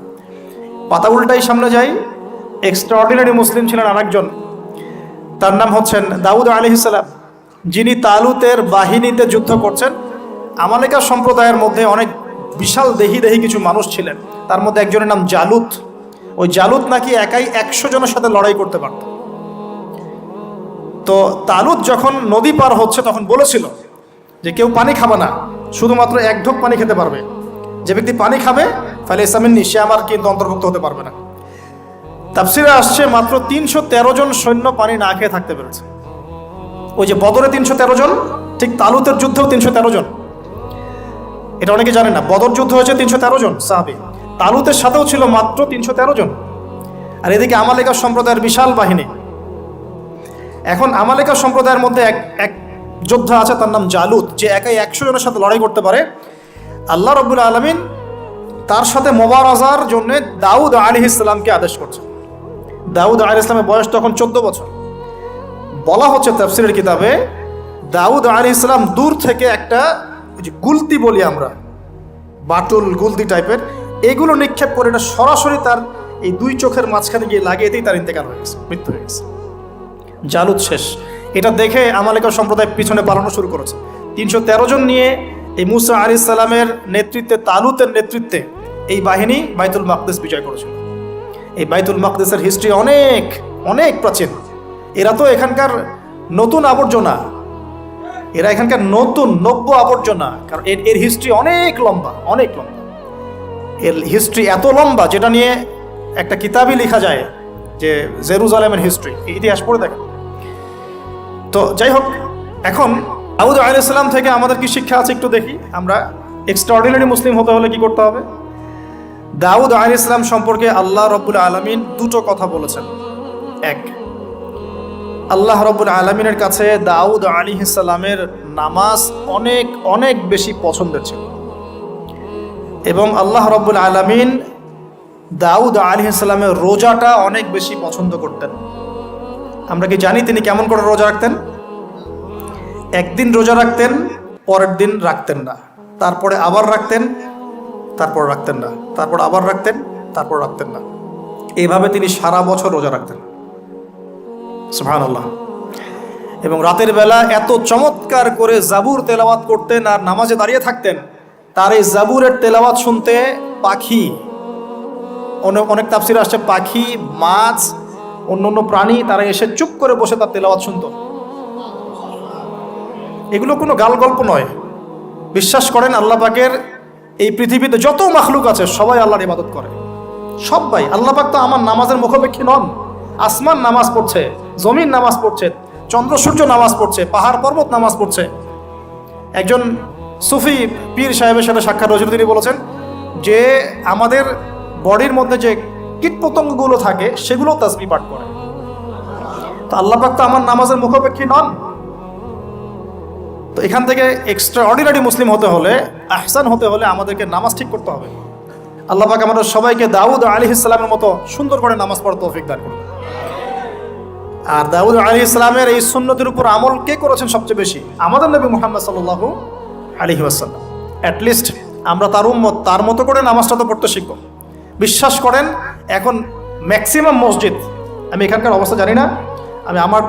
Speaker 1: পাতা উল্টাই সামনে যাই, এক্সট্রাঅর্ডিনারি মুসলিম ছিলেন আরেকজন, তার নাম হচ্ছেন দাউদ আলাইহিস সালাম, যিনি তালুতের বাহিনীতে যুদ্ধ করছেন। আমালেকা সম্প্রদায়ের মধ্যে অনেক বিশাল দেহি কিছু মানুষ ছিলেন, তার মধ্যে একজনের নাম জালুত। ওই জালুত নাকি একাই 100 জনের সাথে লড়াই করতে পারত। তো তালুত যখন নদী পার হচ্ছে তখন বলেছিল যে কেউ পানি খাবে না, শুধুমাত্র 1 ঢোক পানি খেতে পারবে। যে ব্যক্তি পানি খাবে ফালাইসা মিন্নি, সে আমার কিন্তু অন্তর্ভুক্ত হতে পারবে না। তাফসিরে আসছে মাত্র 313 জন সৈন্য পানি না খেয়ে থাকতে পেরেছে। ওই যে বদরে 313 জন, ঠিক তালুতের যুদ্ধেও 313 জন। এটা অনেকে জানে না, বদর যুদ্ধ হয়েছে 313 জন সাহাবী, তালুতের সাথেও ছিল মাত্র 313 জন। আর এদিকে আমালেকা সম্প্রদায়ের বিশাল বাহিনী। এখন আমালেকা সম্প্রদায়ের মধ্যে এক যোদ্ধা আছে, তার নাম জালুত, যে একাই 100 জনের সাথে লড়াই করতে পারে। আল্লাহ রাব্বুল আলামিন তার সাথে মোবারাজার জন্য দাউদ আলাইহিস সালামকে আদেশ করছে। দাউদ আলাইহিস সালামের বয়স তখন 14 বছর। বলা হচ্ছে তাফসীরের কিতাবে, দাউদ আলাইহিস সালাম দূর থেকে একটা, ওই যে গুলতি বলি আমরা, বাটুল গুলতি টাইপের, এগুলো নিক্ষেপ করে এটা সরাসরি তার এই দুই চোখের মাঝখানে গিয়ে লাগিয়েতেই তার ইন্তেকাল হয়ে গেছে, মৃত্যু হয়ে গেছে। জালুত শেষ। এটা দেখে আমালেকা সম্প্রদায় পিছনে পালানো শুরু করেছে। 313 জন নিয়ে এই মুসা আলাইহিস সালামের নেতৃত্বে, তালুতের নেতৃত্বে এই বাহিনী বাইতুল মাকদিস বিজয় করেছিল। এই বাইতুল মাকদিসের হিস্ট্রি অনেক অনেক প্রাচীন। এরা তো এখানকার নতুন আবর্জনা, এরা এখানকার নতুন নব্য আবর্জনা, কারণ এর হিস্ট্রি অনেক লম্বা, অনেক লম্বা। এর হিস্ট্রি এত লম্বা যেটা নিয়ে একটা কিতাবই লেখা যায়, যে জেরুজালেমের হিস্ট্রি, ইতিহাস পড়ে দেখেন। তো যাই হোক, এখন দাউদ আলাইহিস সালাম থেকে আমাদের কি শিক্ষা আছে একটু দেখি। আমরা এক্সট্রাঅর্ডিনারি মুসলিম হতে হলে কি করতে হবে? দাউদ আলাইহিস সালাম সম্পর্কে আল্লাহ রাব্বুল আলামিন দুটো কথা বলেছেন। এক, আল্লাহ রাব্বুল আলামিনের কাছে দাউদ আলাইহিস সালামের নামাজ অনেক অনেক বেশি পছন্দের ছিল, এবং আল্লাহ রাব্বুল আলামিন দাউদ আলাইহিস সালামের রোজাটা অনেক বেশি পছন্দ করতেন। আমরা কি জানি তিনি কেমন করে রোজা রাখতেন? একদিন রোজা রাখতেন, পরের দিন রাখতেন না, তারপরে আবার রাখতেন, তারপর রাখতেন না, তারপর আবার রাখতেন, তারপর রাখতেন না। এইভাবে তিনি সারা বছর রোজা রাখতেন, সুবহানাল্লাহ। এবং রাতের বেলা এত চমৎকার করে জাবুর তেলাওয়াত করতেন আর নামাজে দাঁড়িয়ে থাকতেন, তার এই জাবুরের তেলাওয়াত শুনতে পাখি, অনেক তাফসিরে আসছে পাখি, মাছ, অন্য প্রাণী, তারা এসে চুপ করে বসে তার তেলাওয়াত শুনতো। এগুলো কোনো গাল গল্প নয়। বিশ্বাস করেন, আল্লাহ পাকের এই পৃথিবীতে যত মাখলুক আছে সবাই আল্লাহর ইবাদত করে, সবাই। আল্লাহ পাক তো আমার নামাজের মুখাপেক্ষী নন। আসমান নামাজ পড়ছে, জমিন নামাজ পড়ছে, চন্দ্র সূর্য নামাজ পড়ছে, পাহাড় পর্বত নামাজ পড়ছে। একজন সুফি পীর সাহেবের সাথে সাক্ষাৎ হয়েছিল, তিনি বলেছেন যে আমাদের বডির মধ্যে যে কীটপতঙ্গগুলো থাকে সেগুলো তাসবিহ পাঠ করে। তো আল্লাহ পাক তো আমার নামাজের মুখাপেক্ষী নন। তো এখান থেকে এক্সট্রা অর্ডিনারি মুসলিম হতে হলে, আহসান হতে হলে আমাদেরকে নামাজ ঠিক করতে হবে। আল্লাহ পাক আমাদের সবাইকে দাউদ আলাইহিস সালামের মতো সুন্দর করে নামাজ পড়ার তৌফিক দান করুন। আর দাউদ আলাইহিস সালামের এই সুন্নতের উপর আমল কে করেছেন সবচেয়ে বেশি? আমাদের নবী মুহাম্মদ সাল্লাল্লাহু আলাইহি ওয়াসাল্লাম। অ্যাটলিস্ট আমরা তার উম্মত, তার মতো করে নামাজটা তো পড়তে শিখব। বিশ্বাস করেন, এখন ম্যাক্সিমাম মসজিদ, আমি এখানকার অবস্থা জানি না, আমি আমার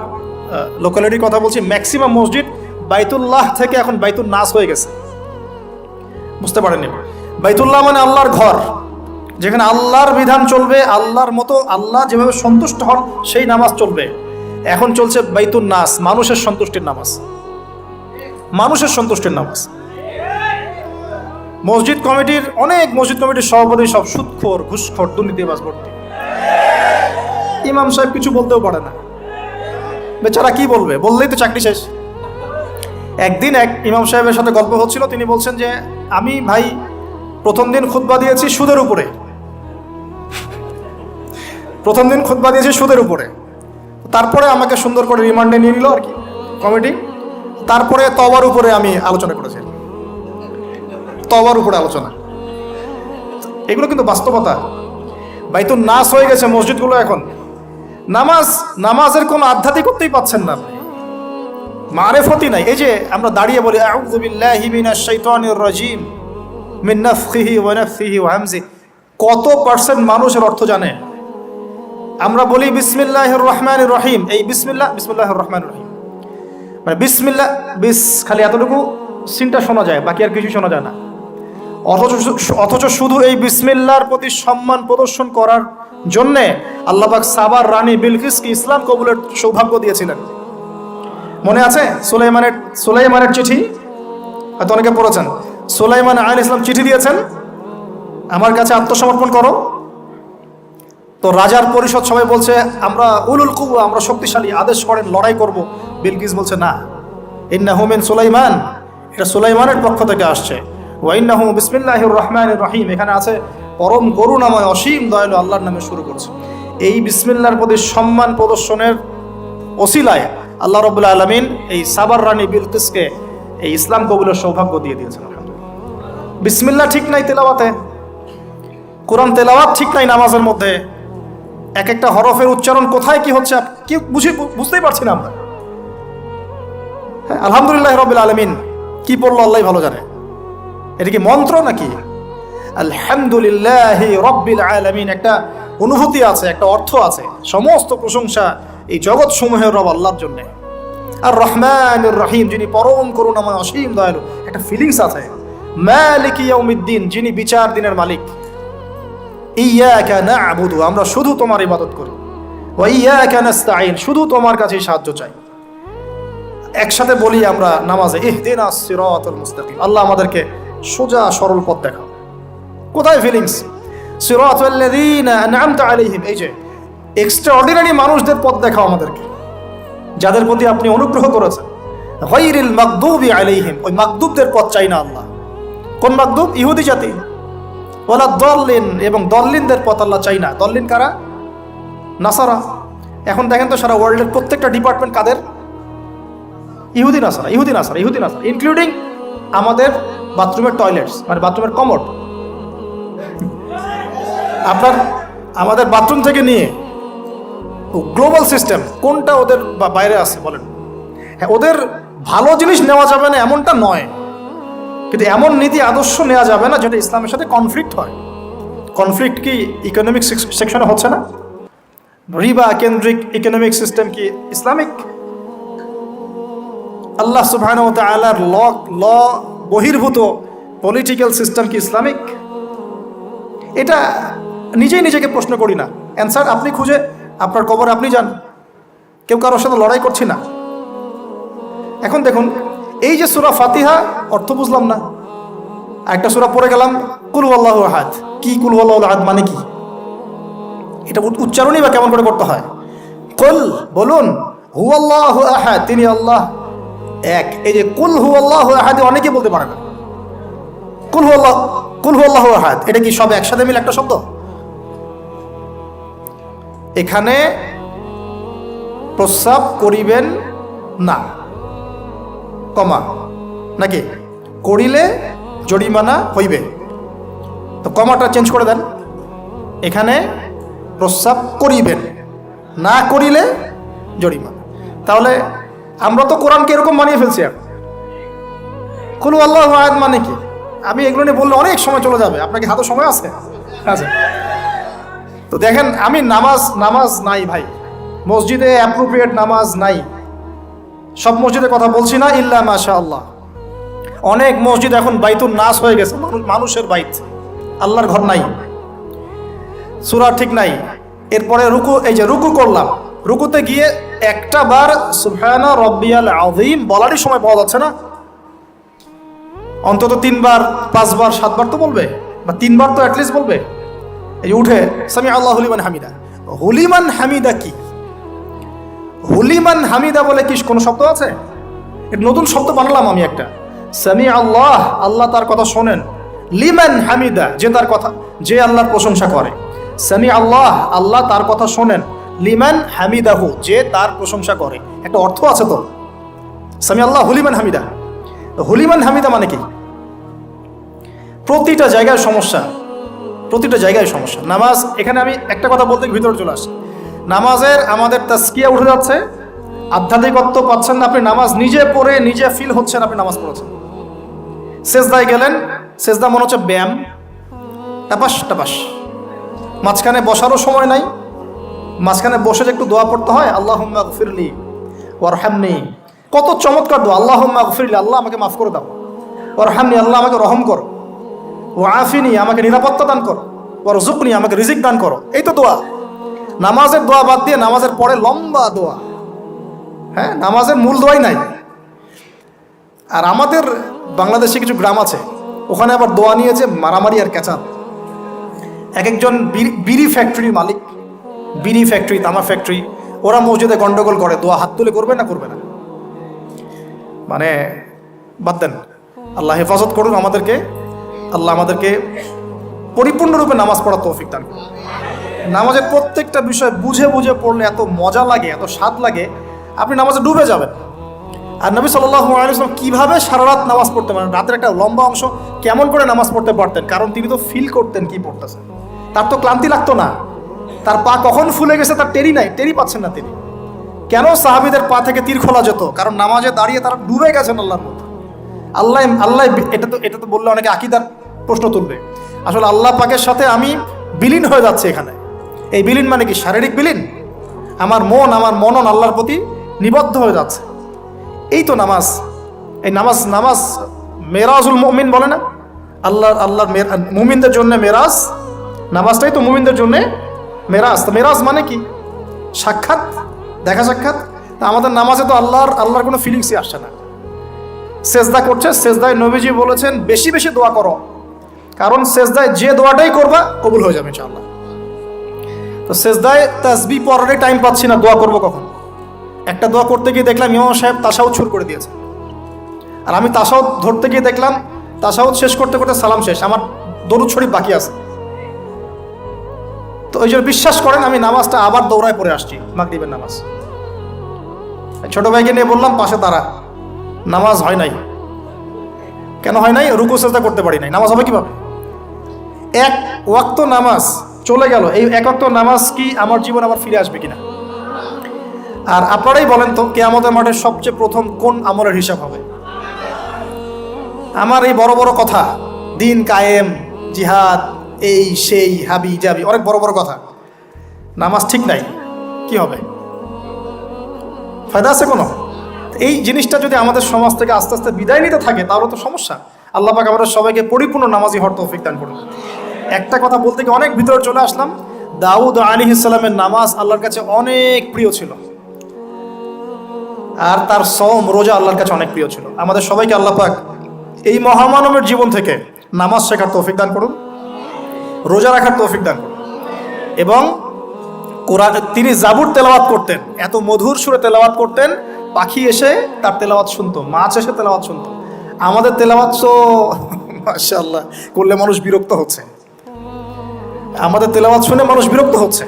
Speaker 1: লোকালিটির কথা বলছি, ম্যাক্সিমাম মসজিদ বাইতুল্লাহ থেকে এখন বাইতুল নাস হয়ে গেছে। বুঝতে পারেননি? বাইতুল্লাহ মানে আল্লাহর ঘর, যেখানে আল্লাহর বিধান চলবে, আল্লাহর মতো, আল্লাহ যেভাবে সন্তুষ্ট হন সেই নামাজ চলবে। এখন চলছে বাইতুল নাস, মানুষের সন্তুষ্টির নামাজ, মানুষের সন্তুষ্টির নামাজ। মসজিদ কমিটির, অনেক মসজিদ কমিটির সভাপতি সব সুদখোর, ঘুষখোর, দুর্নীতিবাজ ভর্তি। ইমাম সাহেব কিছু বলতেও পারে না, বেচারা কি বলবে? বললেই তো চাকরি শেষ। একদিন এক ইমাম সাহেবের সাথে গল্প হচ্ছিল, তিনি বলছেন যে আমি ভাই প্রথম দিন খুতবা দিয়েছি সুদের উপরে, প্রথম দিন খুতবা দিয়েছি সুদের উপরে, তারপরে আমাকে সুন্দর করে রিমান্ডে নিয়ে নিল আর কি কমিটি, তারপরে তওবার উপরে আমি আলোচনা করেছি, তওবার উপরে আলোচনা। এগুলো কিন্তু বাস্তবতা। বাইতুল নাস হয়ে গেছে মসজিদগুলো এখন। নামাজের কোনো আধ্যাত্মিকতাই পাচ্ছেন না, মারেফতই নাই। এই যে আমরা দাঁড়িয়ে বলি আউযু বিল্লাহি মিনাশ শাইতানির রাজিম মিন নাফখিহি ওয়া নাফসিহি ওয়া হামজি, কত পার্সেন্ট মানুষের অর্থ জানে? আমরা বলি বিসমিল্লাহির রহমানির রহিম, এই বিসমিল্লাহির রহমানির রহিম মানে বিসমিল্লাহ, খালি এতটুকু সিনটা শোনা যায়, বাকি আর কিছু শোনা যায় না। অথচ শুধু এই বিসমিল্লাহর প্রতি সম্মান প্রদর্শন করার জন্যে আল্লাহ পাক সাবার রানী বিলকিসকে ইসলাম কবুলের সৌভাগ্য দিয়েছিলেন। মনে আছে সুলাইমানের চিঠি? হয়তো অনেকে পড়েছেন। সুলাইমান আলাইহিস সালাম চিঠি দিয়েছেন, আমার কাছে আত্মসমর্পণ করো। তো রাজার পরিষদ সবাই বলছে আমরা উলুল কুওয়া, আমরা শক্তিশালী, আদেশ করেন লড়াই করব। বিলকিস বলছে না, ইন্নাহু মিন সুলাইমান, এটা সুলাইমানের পক্ষ থেকে আসছে। ওয়া ইন্নাহু বিসমিল্লাহির রহমানির রহিম, এখানে আছে পরম করুণাময় অসীম দয়ালু আল্লাহর নামে শুরু করছে। এই বিসমিল্লাহর প্রতি সম্মান প্রদর্শনের ওসিলায় আল্লাহ রাব্বুল আলামিন এই সাবার রানী বিলকিসকে এই ইসলাম কবুলের সৌভাগ্য দিয়ে দিয়েছেন। বিসমিল্লাহ ঠিক নাই তেলাওয়াতে, কোরআন তেলাওয়াত ঠিক নাই নামাজের মধ্যে, এক একটা হরফের উচ্চারণ কোথায় কি হচ্ছে কি বুঝতেই পারছি না আমরা। আলহামদুলিল্লাহ রাব্বিল আলামিন কি পড়লো আল্লাহই ভালো জানে। এটা কি মন্ত্র নাকি? আলহামদুলিল্লাহি রাব্বিল আলামিন, একটা অনুভূতি আছে, একটা অর্থ আছে। সমস্ত প্রশংসা এই জগৎ সমূহের রব আল্লাহর জন্য। আর রহমানুর রহিম, যিনি পরম করুণাময় অসীম দয়ালু, একটা ফিলিংস আছে। মালিক ইয়াউমিদ্দিন, যিনি বিচার দিনের মালিক। ইয়াকা না'বুদু, আমরা শুধু তোমার ইবাদত করি। ওয়া ইয়াকা নাস্তাঈন, শুধু তোমার কাছেই সাহায্য চাই। একসাথে বলি আমরা নামাজে, ইহদিনাস সিরাতাল মুস্তাকিম, আল্লাহ আমাদেরকে সোজা সরল পথ দেখাও। কোথায় ফিলিংস? সিরাতাল্লাযীনা আন'আমতা আলাইহিম, এই যে এক্সট্রাঅর্ডিনারি মানুষদের পথ দেখাও আমাদেরকে, যাদের প্রতি আপনি অনুগ্রহ করেছেন। গায়রিল মাগদুবি আলাইহিম, ওই মাগদুবদের পথ চাই না আল্লাহ। কোন মাগদুব? ইহুদি জাতি। ওয়ালা দল্লিন, এবং দল্লিনদের পথ আল্লাহ চাই না। দল্লিন কারা? নাসারা। এখন দেখেন তো সারা ওয়ার্ল্ডের প্রত্যেকটা ডিপার্টমেন্ট কাদের? ইহুদি নাসারা, ইহুদি নাসারা, ইহুদি নাসারা, ইনক্লুডিং আমাদের বাথরুমের টয়লেটস, মানে বাথরুমের কমোড। আপনার আমাদের বাথরুম থেকে নিয়ে গ্লোবাল সিস্টেম কোনটা ওদের বাইরে আছে বলেন? হ্যাঁ, ওদের ভালো জিনিস নেওয়া যাবে না এমনটা নয়, কিন্তু এমন নীতি আদর্শ নেওয়া যাবে না যেটা ইসলামের সাথে কনফ্লিক্ট হয়। কনফ্লিক্ট কি ইকোনমিক সেকশনে হচ্ছে না? রিবা কেন্দ্রিক ইকোনমিক সিস্টেম কি ইসলামিক? আল্লাহ সুবহানাহু ওয়া তাআলার ল বহির্ভূত পলিটিক্যাল সিস্টেম কি ইসলামিক? এটা নিজেই নিজেকে প্রশ্ন করি না, অ্যান্সার আপনি খুঁজে আপনার কবরে আপনি যান। কেউ কারোর সাথে লড়াই করছি না। এখন দেখুন, এই যে সূরা ফাতিহা, অর্থ বুঝলাম না, একটা সূরা পড়ে গেলাম, কুল হুয়াল্লাহু আহাদ। কি কুল হুয়াল্লাহু আহাদ মানে কি? এটা উচ্চারণই বা কেমন করে করতে হয়? কুল, বলুন, হুয়াল্লাহু আহাদ, তিনি আল্লাহ এক। এই যে কুল হুয়াল্লাহু আহাদ অনেকে বলতে পারে না। কুল হুয়াল্লাহু আহাদ, এটা কি সব একসাথে মিলে একটা শব্দ? এখানে প্রস্রাব করিবেন না, কমা, নাকি করিলে জরিমানা হইবে, তো কমাটা চেঞ্জ করে দেন। এখানে প্রস্রাব করিবেন, না করিলে জরিমানা। তাহলে আমরা তো কোরআনকে এরকম বানিয়ে ফেলছি। কুল হুয়াল্লাহু আহাদ মানে কি? আমি এগুলো নিয়ে বললে অনেক সময় চলে যাবে। আপনাকে হাতে সময় আছে? আচ্ছা, তো দেখেন, আমি নামাজ নাই ভাই, মসজিদে অ্যাপ্রোপ্রিয়েট নামাজ নাই। সব মসজিদের কথা বলছি না, ইল্লা মাশাআল্লাহ। অনেক মসজিদ এখন বাইতুন নাস হয়ে গেছে, মানুষের বাইত, আল্লাহর ঘর নাই, সূরা ঠিক নাই। এরপরে রুকু, এই যে রুকু করলাম, রুকুতে গিয়ে একটা বার সুবহানা রাব্বিয়াল আযীম বলারই সময় পাওয়া যাচ্ছে না। অন্তত 3 বার 5 বার 7 বার তো বলবে, বা 3 বার তো অ্যাটলিস্ট বলবে। এই উঠে সামি আল্লাহু লিমান হামিদা। হুলিমান হামিদা কি? হুলিমান হামিদা বলে কি কোনো শব্দ আছে? এটা নতুন শব্দ বানালাম আমি একটা। সামি আল্লাহ, আল্লাহ তার কথা শোনেন। লিমান হামিদা, যে তার কথা, যে আল্লাহর প্রশংসা করে। সামি আল্লাহ, আল্লাহ তার কথা শোনেন। লিমান হামিদাহু, যে তার প্রশংসা করে। একটা অর্থ আছে তো, সামি আল্লাহ হুলিমান হামিদা। হুলিমান হামিদা মানে কি? প্রতিটা জায়গায় সমস্যা, প্রতিটা জায়গায় সমস্যা। নামাজ, এখানে আমি একটা কথা বলতে ভিতরে চলে আসি। নামাজের আমাদের তাজকিয়া উঠে যাচ্ছে, আধ্যাত্মিকত্ব পাচ্ছেন না। আপনি নামাজ নিজে পড়ে নিজে ফিল হচ্ছেন আপনি নামাজ পড়েছেন। সেজদায় গেলেন, সেজদা মনে হচ্ছে ব্যায়াম, টাপাস টাপাস। মাঝখানে বসারও সময় নাই, মাঝখানে বসে যে একটু দোয়া পড়তে হয়, আল্লাহুম্মা গফিরলি ওয়ারহামনি। কত চমৎকার দোয়া, আল্লাহুম্মা গফিরলি, আল্লাহ আমাকে মাফ করে দাও। ওয়ারহামনি, আল্লাহ আমাকে রহম করো। ওয়াফিনি, আমাকে নিরাপত্তা দান করো। ওয়ারযুকনি, আমাকে রিজিক দান করো। এই তো দোয়া। নামাজের দোয়া বাদ দিয়ে নামাজের পরে লম্বা দোয়া। হ্যাঁ, নামাজের মূল দোয়াই নাই। আর আমাদের বাংলাদেশে কিছু গ্রাম আছে, ওখানে আবার দোয়া নিয়েছে মারামারি আর ক্যাচাল। এক একজন বিড়ি ফ্যাক্টরির মালিক, বিড়ি ফ্যাক্টরি, তামা ফ্যাক্টরি, ওরা মসজিদে গন্ডগোল করে, দোয়া হাত তুলে করবে না করবে না, মানে বাদ দেন। আল্লাহ হেফাজত করুন আমাদেরকে, আল্লাহ আমাদেরকে পরিপূর্ণরূপে নামাজ পড়ার তৌফিক দান করুন। নামাজের প্রত্যেকটা বিষয় বুঝে বুঝে পড়লে এত মজা লাগে, এত স্বাদ লাগে, আপনি নামাজে ডুবে যাবেন। আর নবী সাল্লাল্লাহু আলাইহি ওয়াসাল্লাম কীভাবে সারা রাত নামাজ পড়তে পারেন, রাতের একটা লম্বা অংশ কেমন করে নামাজ পড়তে পারতেন? কারণ তিনি তো ফিল করতেন কি পড়তেছেন, তার তো ক্লান্তি লাগতো না। তার পা কখন ফুলে গেছে তার টেরি পাচ্ছেন না তিনি। কেন সাহাবীদের পা থেকে তীর খোলা যেত? কারণ নামাজে দাঁড়িয়ে তারা ডুবে গেছেন আল্লাহর মধ্যে। আল্লাহ, এটা তো বললে অনেকে আকীদার প্রশ্ন তুলবে। আসলে আল্লাহ পাকের সাথে আমি বিলীন হয়ে যাচ্ছি এখানে। এই বিলীন মানে কি? শারীরিক বিলীন। আমার মনন আল্লাহর প্রতি নিবদ্ধ হয়ে যাচ্ছে। এই তো নামাজ। এই নামাজ মেরাজুল মুমিন বলে না? আল্লাহর মুমিনদের জন্য মেরাজ। নামাজটাই তো মুমিনদের জন্য মেরাজ। তো মেরাজ মানে কি? সাক্ষাৎ, দেখা সাক্ষাৎ। তা আমাদের নামাজে তো আল্লাহর কোনো ফিলিংসই আসছে না। সেজদা করছে, সেজদায় নবীজি বলেছেন বেশি বেশি দোয়া করো, কারণ সেজদায় যে দোয়াটাই করবা কবুল হয়ে যাবে ইনশাআল্লাহ। তো সেজদায় তাসবিহ পড়ারই টাইম পাচ্ছি না, দোয়া করবো কখন? একটা দোয়া করতে গিয়ে দেখলাম ইমাম সাহেব তাশাহুদ শুরু করে দিয়েছে, আর আমি তাশাহুদ ধরতে গিয়ে দেখলাম তাশাহুদ শেষ করতে করতে সালাম শেষ, আমার দরুদ শরীফ বাকি আছে। তো ওই জন্য বিশ্বাস করেন আমি নামাজটা আবার দৌড়ায় পড়ে আসছি, মাগরিবের নামাজ। ছোট ভাইকে নিয়ে বললাম পাশে দাঁড়া, নামাজ হয় নাই। কেন হয় নাই? রুকু সেজদা করতে পারি নাই। নামাজ হবে কিভাবে? এক ওয়াক্ত নামাজ চলে গেল, এই এক ওয়াক্ত নামাজ কি আমার জীবন আবার ফিরে আসবে কিনা? আর আপনারাই বলেন তো, কিয়ামতের মাঠে সবচেয়ে প্রথম কোন আমলের হিসাব হবে? আমার এই বড় বড় কথা, দিন কায়েম, জিহাদ, এই সেই, হাবি জাবি, অনেক বড় বড় কথা, নামাজ ঠিক নাই, কি হবে? ফায়দা আছে কোনো? এই জিনিসটা যদি আমাদের সমাজ থেকে আস্তে আস্তে বিদায় নিতে থাকে তাহলে তো সমস্যা। আল্লাহ পাক আমাদের সবাইকে পরিপূর্ণ নামাজি হওয়ার তৌফিক দান করুন। একটা কথা বলতে গিয়ে অনেক ভিতরে চলে আসলাম। দাউদ আলাইহিস সালামের নামাজ আল্লাহর কাছে অনেক প্রিয় ছিল, আর তার সওম রোজা আল্লাহর কাছে অনেক প্রিয় ছিল। আমাদের সবাইকে আল্লাহ পাক এই মহামানবের জীবন থেকে নামাজ শেখার তৌফিক দান করুন, রোজা রাখার তৌফিক দান করুন। এবং কোরআন, তিনি জাবুর তেলাওয়াত করতেন, এত মধুর সুরে তেলাওয়াত করতেন, পাখি এসে তার তেলাওয়াত শুনতো, মাছ এসে তেলাওয়াত শুনতো। আমাদের তেলাওয়াত তো মাশাআল্লাহ করলে মানুষ বিরক্ত হচ্ছে, আমাদের তেলাওয়াত শুনে মানুষ বিরক্ত হচ্ছে।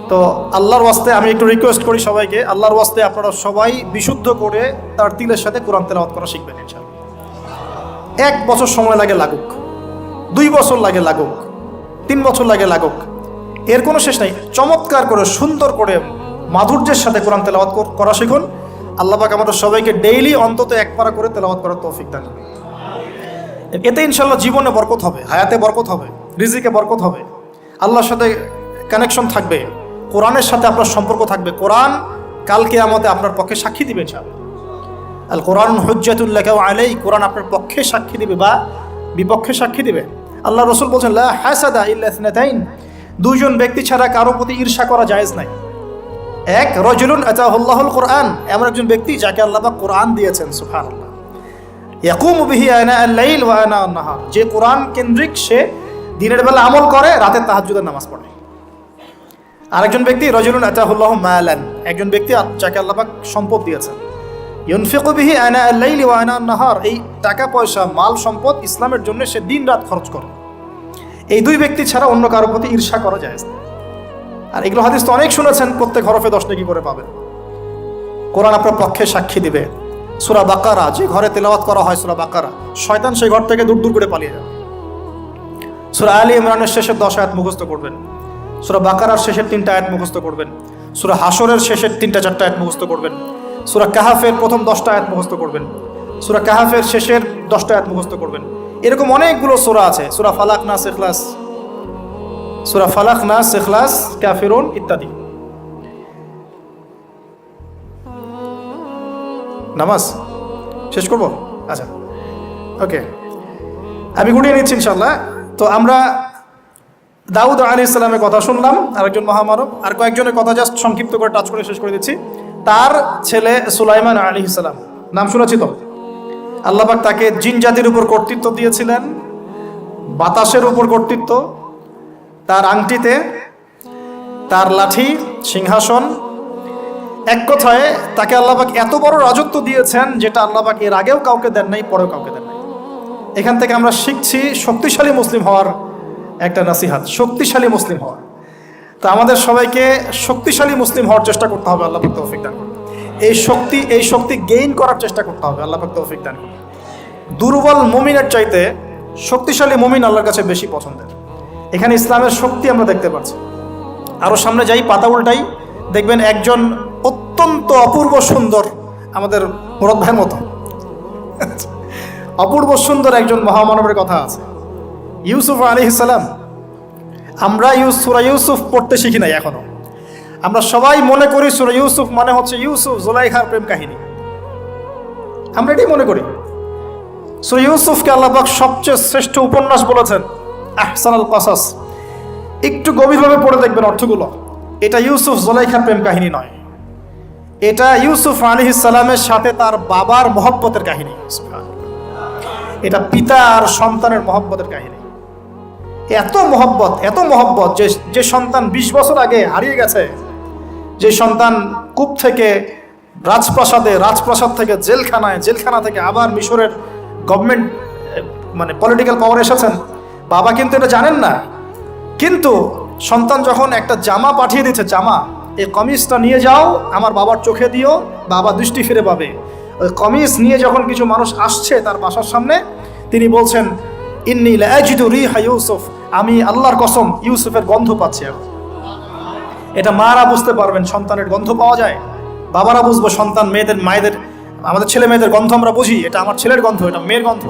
Speaker 1: তো আল্লাহর ওয়াস্তে আমি একটু রিকোয়েস্ট করি সবাইকে, আল্লাহর ওয়াস্তে আপনারা সবাই বিশুদ্ধ করে তার তিলের সাথে কোরআন তেলাওয়াত করা শিখবেন ইনশাআল্লাহ। 1 বছর সময় লাগে লাগুক, 2 বছর লাগে লাগুক, 3 বছর লাগে লাগুক, এর কোনো শেষ নাই। চমৎকার করে, সুন্দর করে, মাধুর্যের সাথে কোরআন তেলাওয়াত করা শিখুন। আল্লাহ পাক আমাদের সবাইকে ডেইলি অন্তত 1 পারা করে তেলাওয়াত করার তৌফিক দান করুন। এতে ইনশাআল্লাহ জীবনে বরকত হবে, হায়াতে বরকত হবে, রিজিকে বরকত হবে, আল্লাহর সাথে কানেকশন থাকবে, কোরআনের সাথে আপনার সম্পর্ক থাকবে। কোরআন কাল কিয়ামতে আপনার পক্ষে সাক্ষী দিবে ইনশাআল্লাহ। আল কোরআন হুজ্জাতুল লাকা ওয়া আলাইক, কোরআন আপনার পক্ষে সাক্ষী দিবে বা বিপক্ষে সাক্ষী দিবে। আল্লাহ রাসূল বলেন লা হাসাদা ইল্লা ইসনাতাইন, 2 জন ব্যক্তি ছাড়া কারো প্রতি ঈর্ষা করা জায়েজ নাই। এক, রাজুলুন আতাহুল্লাহুল কোরআন, এমন একজন ব্যক্তি যাকে আল্লাহ পাক কোরআন দিয়েছেন, সুবহানাল্লাহ। ইয়াকুমু বিহি আনা আল-লাইল ওয়া আনা আন-নাহার, যে কোরআন কেন্দ্রিক, সে দিনের বেলা আমল করে, রাতে তাহাজ্জুদের নামাজ পড়ে। আরেকজন ব্যক্তি রাজুলুন আতাহুল্লাহু মালান, একজন ব্যক্তি যাকে আল্লাহ পাক সম্পদ দিয়েছেন, ইউনফিকু বিহি আনা আল-লাইল ওয়া আনা আন-নাহার, এই টাকা পয়সা, মাল সম্পদ ইসলামের জন্য সে দিন রাত খরচ করে। এই 2 ব্যক্তি ছাড়া অন্য কারোর প্রতি ঈর্ষা করা জায়েজ না। আর এগুলো হাদিস তো অনেক শুনেছেন, প্রত্যেক হরফে 10 নেকি করে পাবেন। কোরআন আপনার পক্ষে সাক্ষী দিবে। সূরা বাকারা, যে ঘরে তেলাওয়াত করা হয় সূরা বাকারা, শয়তান সেই ঘর থেকে দূর দূর করে পালিয়ে যাবে। সূরা আলী ইমরানের শেষের 10 আয়াত মুখস্থ করবেন, সূরা বাকারার শেষের 3টা আয়াত মুখস্থ করবেন, সূরা হাসরের শেষের 3টা-4টা আয়াত মুখস্থ করবেন, সূরা কাহাফের প্রথম 10টা আয়াত মুখস্থ করবেন, সূরা কাহাফের শেষের 10টা আয়াত মুখস্থ করবেন। এরকম অনেকগুলো সূরা আছে, সূরা ফালাক, নাস, ইখলাস, সূরা ফালাক, নাস, ইখলাস, কাফিরুন ইত্যাদি। নামাজ শেষ করব? আচ্ছা, ওকে, আমি গুটিয়ে নিচ্ছি ইনশাআল্লাহ। তো আমরা দাউদ আলাইহিস সালামের কথা শুনলাম, আরেকজন মহামানব। আর কয়েকজনের কথা জাস্ট সংক্ষিপ্ত করে টাচ করে শেষ করে দিচ্ছি। তার ছেলে সুলাইমান আলাইহিস সালাম, নাম শুনেছি তো? আল্লাহ পাক তাকে জিন জাতির উপর কর্তৃত্ব দিয়েছিলেন, বাতাসের উপর কর্তৃত্ব, তার আংটিতে, তার লাঠি, সিংহাসন, এক কথায় তাকে আল্লাহ পাক এত বড় রাজত্ব দিয়েছেন যেটা আল্লাহ পাক এর আগেও কাউকে দেন নাই, পরেও কাউকে দেন নাই। এখান থেকে আমরা শিখছি শক্তিশালী মুসলিম হওয়ার একটা নাসিহাত, শক্তিশালী মুসলিম হওয়া। তো আমাদের সবাইকে শক্তিশালী মুসলিম হওয়ার চেষ্টা করতে হবে, আল্লাহ পাক তৌফিক দান করুন। এই শক্তি গেইন করার চেষ্টা করতে হবে, আল্লাহ পাক তৌফিক দান করুন। দুর্বল মুমিনের চাইতে শক্তিশালী মুমিন আল্লাহর কাছে বেশি পছন্দের। এখানে ইসলামের শক্তি আমরা দেখতে পাচ্ছি। আরও সামনে যাই, পাতা উল্টাই, দেখবেন একজন অত্যন্ত অপূর্ব সুন্দর, আমাদের মুরাদ ভাইয়ের মতো অপূর্ব সুন্দর একজন মহামানবের কথা আছে। ইউসুফ আলাইহিস সালাম, আমরা সূরা ইউসুফ পড়তে শিখি নাই এখনো। আমরা সবাই মনে করি সূরা ইউসুফ মানে হচ্ছে ইউসুফ জুলাইখার প্রেম কাহিনী, আমরা এটাই মনে করি। সূরা ইউসুফকে আল্লাহ পাক সবচেয়ে শ্রেষ্ঠ উপন্যাস বলেছেন, আহসানুল কসাস। একটু গভীরভাবে পড়ে দেখবেন অর্থগুলো। এটা ইউসুফ জুলাইখার প্রেম কাহিনী নয়, এটা ইউসুফ আলাইহিস সালামের সাথে তার বাবার মহব্বতের কাহিনী। এটা পিতা আর সন্তানের মহব্বতের কাহিনী। এত মহব্বত যে সন্তান 20 বছর আগে হারিয়ে গেছে, যে সন্তান কূপ থেকে রাজপ্রাসাদে, রাজপ্রাসাদ থেকে জেলখানায়, জেলখানা থেকে আবার মিশরের গভর্নমেন্ট মানে পলিটিক্যাল পাওয়ার এসেছেন, বাবা কিন্তু এটা জানেন না। কিন্তু সন্তান যখন একটা জামা পাঠিয়ে দিচ্ছে, জামা, এই কমিজটা নিয়ে যাও আমার বাবার চোখে দিও, বাবা দৃষ্টি ফিরে পাবে। ওই কমিজ নিয়ে যখন কিছু মানুষ আসছে তার বাসার সামনে, তিনি বলছেন, ইন্নী লা আজিদু রিহা ইউসুফ, আমি আল্লাহর কসম ইউসুফের গন্ধ পাচ্ছি। এটা মারা বুঝতে পারবেন, সন্তানের গন্ধ পাওয়া যায়। বাবারা বুঝবো, সন্তান মায়েদের আমাদের ছেলে মেয়েদের গন্ধ আমরা বুঝি, এটা আমার ছেলের গন্ধ, এটা মেয়ের গন্ধ।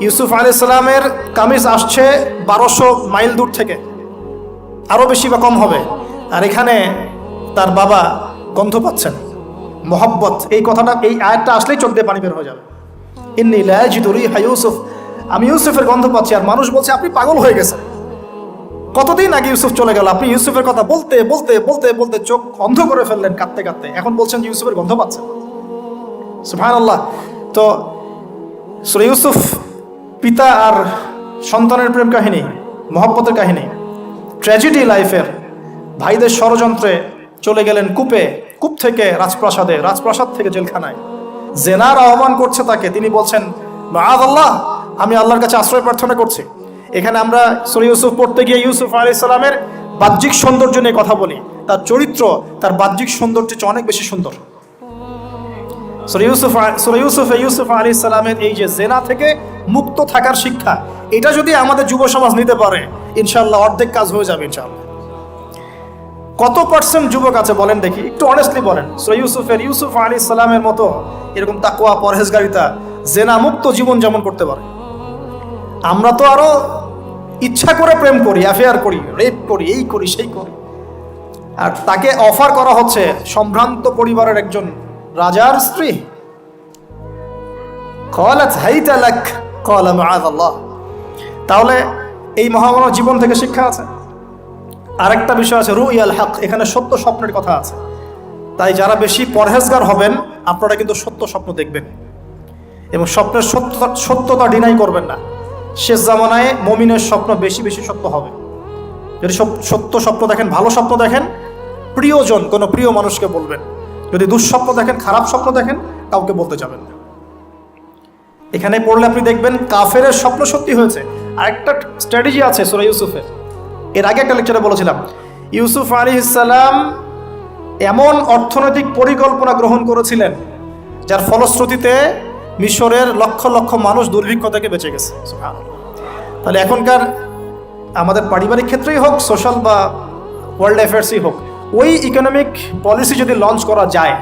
Speaker 1: ইউসুফ আলাইহিস সালামের কামিজ আসছে 1200 মাইল দূর থেকে, আরও বেশি বা কম হবে, আর এখানে তার বাবা গন্ধ পাচ্ছেন। মহব্বত, এই কথাটা, এই আয়াতটা আসলেই চোখ দিয়ে পানি বের হয়ে যাবে। ইন্নী লা আজিদু রিহা ইউসুফ, আমি ইউসুফের গন্ধ পাচ্ছি। আর মানুষ বলছে আপনি পাগল হয়ে গেছেন, কতদিন আগে ইউসুফ চলে গেল, আপনি ইউসুফের কথা বলতে বলতে বলতে বলতে চোখ অন্ধ করে ফেললেন কাঁদতে কাঁদতে, এখন বলছেন যে ইউসুফের গন্ধ পাচ্ছেন। সুবহানাল্লাহ। তো সূরা ইউসুফ পিতা আর সন্তানের প্রেম কাহিনী, মহব্বতের কাহিনী, ট্র্যাজেডি লাইফের। ভাইদের ষড়যন্ত্রে চলে গেলেন কূপে, কূপ থেকে রাজপ্রাসাদে, রাজপ্রাসাদ থেকে জেলখানায়। জেনার আহ্বান করছে তাকে, তিনি বলছেন মাআযাল্লাহ, আমি আল্লাহর কাছে আশ্রয় প্রার্থনা করছি। এখানে আমরা সূরা ইউসুফ পড়তে গিয়ে ইউসুফ আলাইহিস সালামের বাহ্যিক সৌন্দর্য নিয়ে কথা বলি, তার চরিত্র তার বাহ্যিক সৌন্দর্যের চেয়ে অনেক বেশি সুন্দর। সূরা ইউসুফ আলাইহিস সালামের এই যে জেনা থেকে মুক্ত থাকার শিক্ষা, এটা যদি আমাদের যুব সমাজ নিতে পারে, ইনশাআল্লাহ অর্ধেক কাজ হয়ে যাবে ইনশাআল্লাহ। কত পার্সেন্ট যুবক আছে বলেন দেখি, একটু অনেস্টলি বলেন, সূরা ইউসুফ আলাইহিস সালামের মতো এরকম তাকওয়া, পরহেজগারিতা, জেনা মুক্ত জীবন যেমন করতে পারে। আমরা তো আরো ইচ্ছা করে প্রেম করি, অ্যাফেয়ার করি, রেপ করি, এই করি সেই করি। আর তাকে অফার করা হচ্ছে সম্ভ্রান্ত পরিবারের একজন রাজার স্ত্রী। ক্বালাত হাইতা লাক ক্বালা মাআযাল্লাহ। তাহলে এই মহামানব জীবন থেকে শিক্ষা আছে। আরেকটা বিষয় আছে রুইয়াল হক, এখানে সত্য স্বপ্নের কথা আছে। তাই যারা বেশি পরহেজগার হবেন, আপনারা কিন্তু সত্য স্বপ্ন দেখবেন এবং স্বপ্নের সত্যতা ডিনাই করবেন না। শেষ জামানায় মুমিনের স্বপ্ন বেশি বেশি সত্য হবে। যদি সত্য স্বপ্ন দেখেন, ভালো স্বপ্ন দেখেন, প্রিয়জন কোনো প্রিয় মানুষকে বলবেন। যদি দুঃস্বপ্ন দেখেন, খারাপ স্বপ্ন দেখেন, কাউকে বলতে যাবেন না। এখানে পড়লে আপনি দেখবেন কাফেরের স্বপ্ন সত্যি হয়েছে। আরেকটা স্ট্র্যাটেজি আছে সূরা ইউসুফের, এর আগে একটা লেকচারে বলেছিলাম। ইউসুফ আলাইহিস সালাম এমন অর্থনৈতিক পরিকল্পনা গ্রহণ করেছিলেন যার ফলশ্রুতিতে মিশরের লক্ষ লক্ষ মানুষ দুর্ভিক্ষ থেকে বেঁচে গেছে। তাহলে এখনকার আমাদের পারিবারিক ক্ষেত্রেই হোক, সোশ্যাল বা ওয়ার্ল্ড অ্যাফেয়ার্সই হোক, ওই ইকোনমিক পলিসি যদি লঞ্চ করা যায়,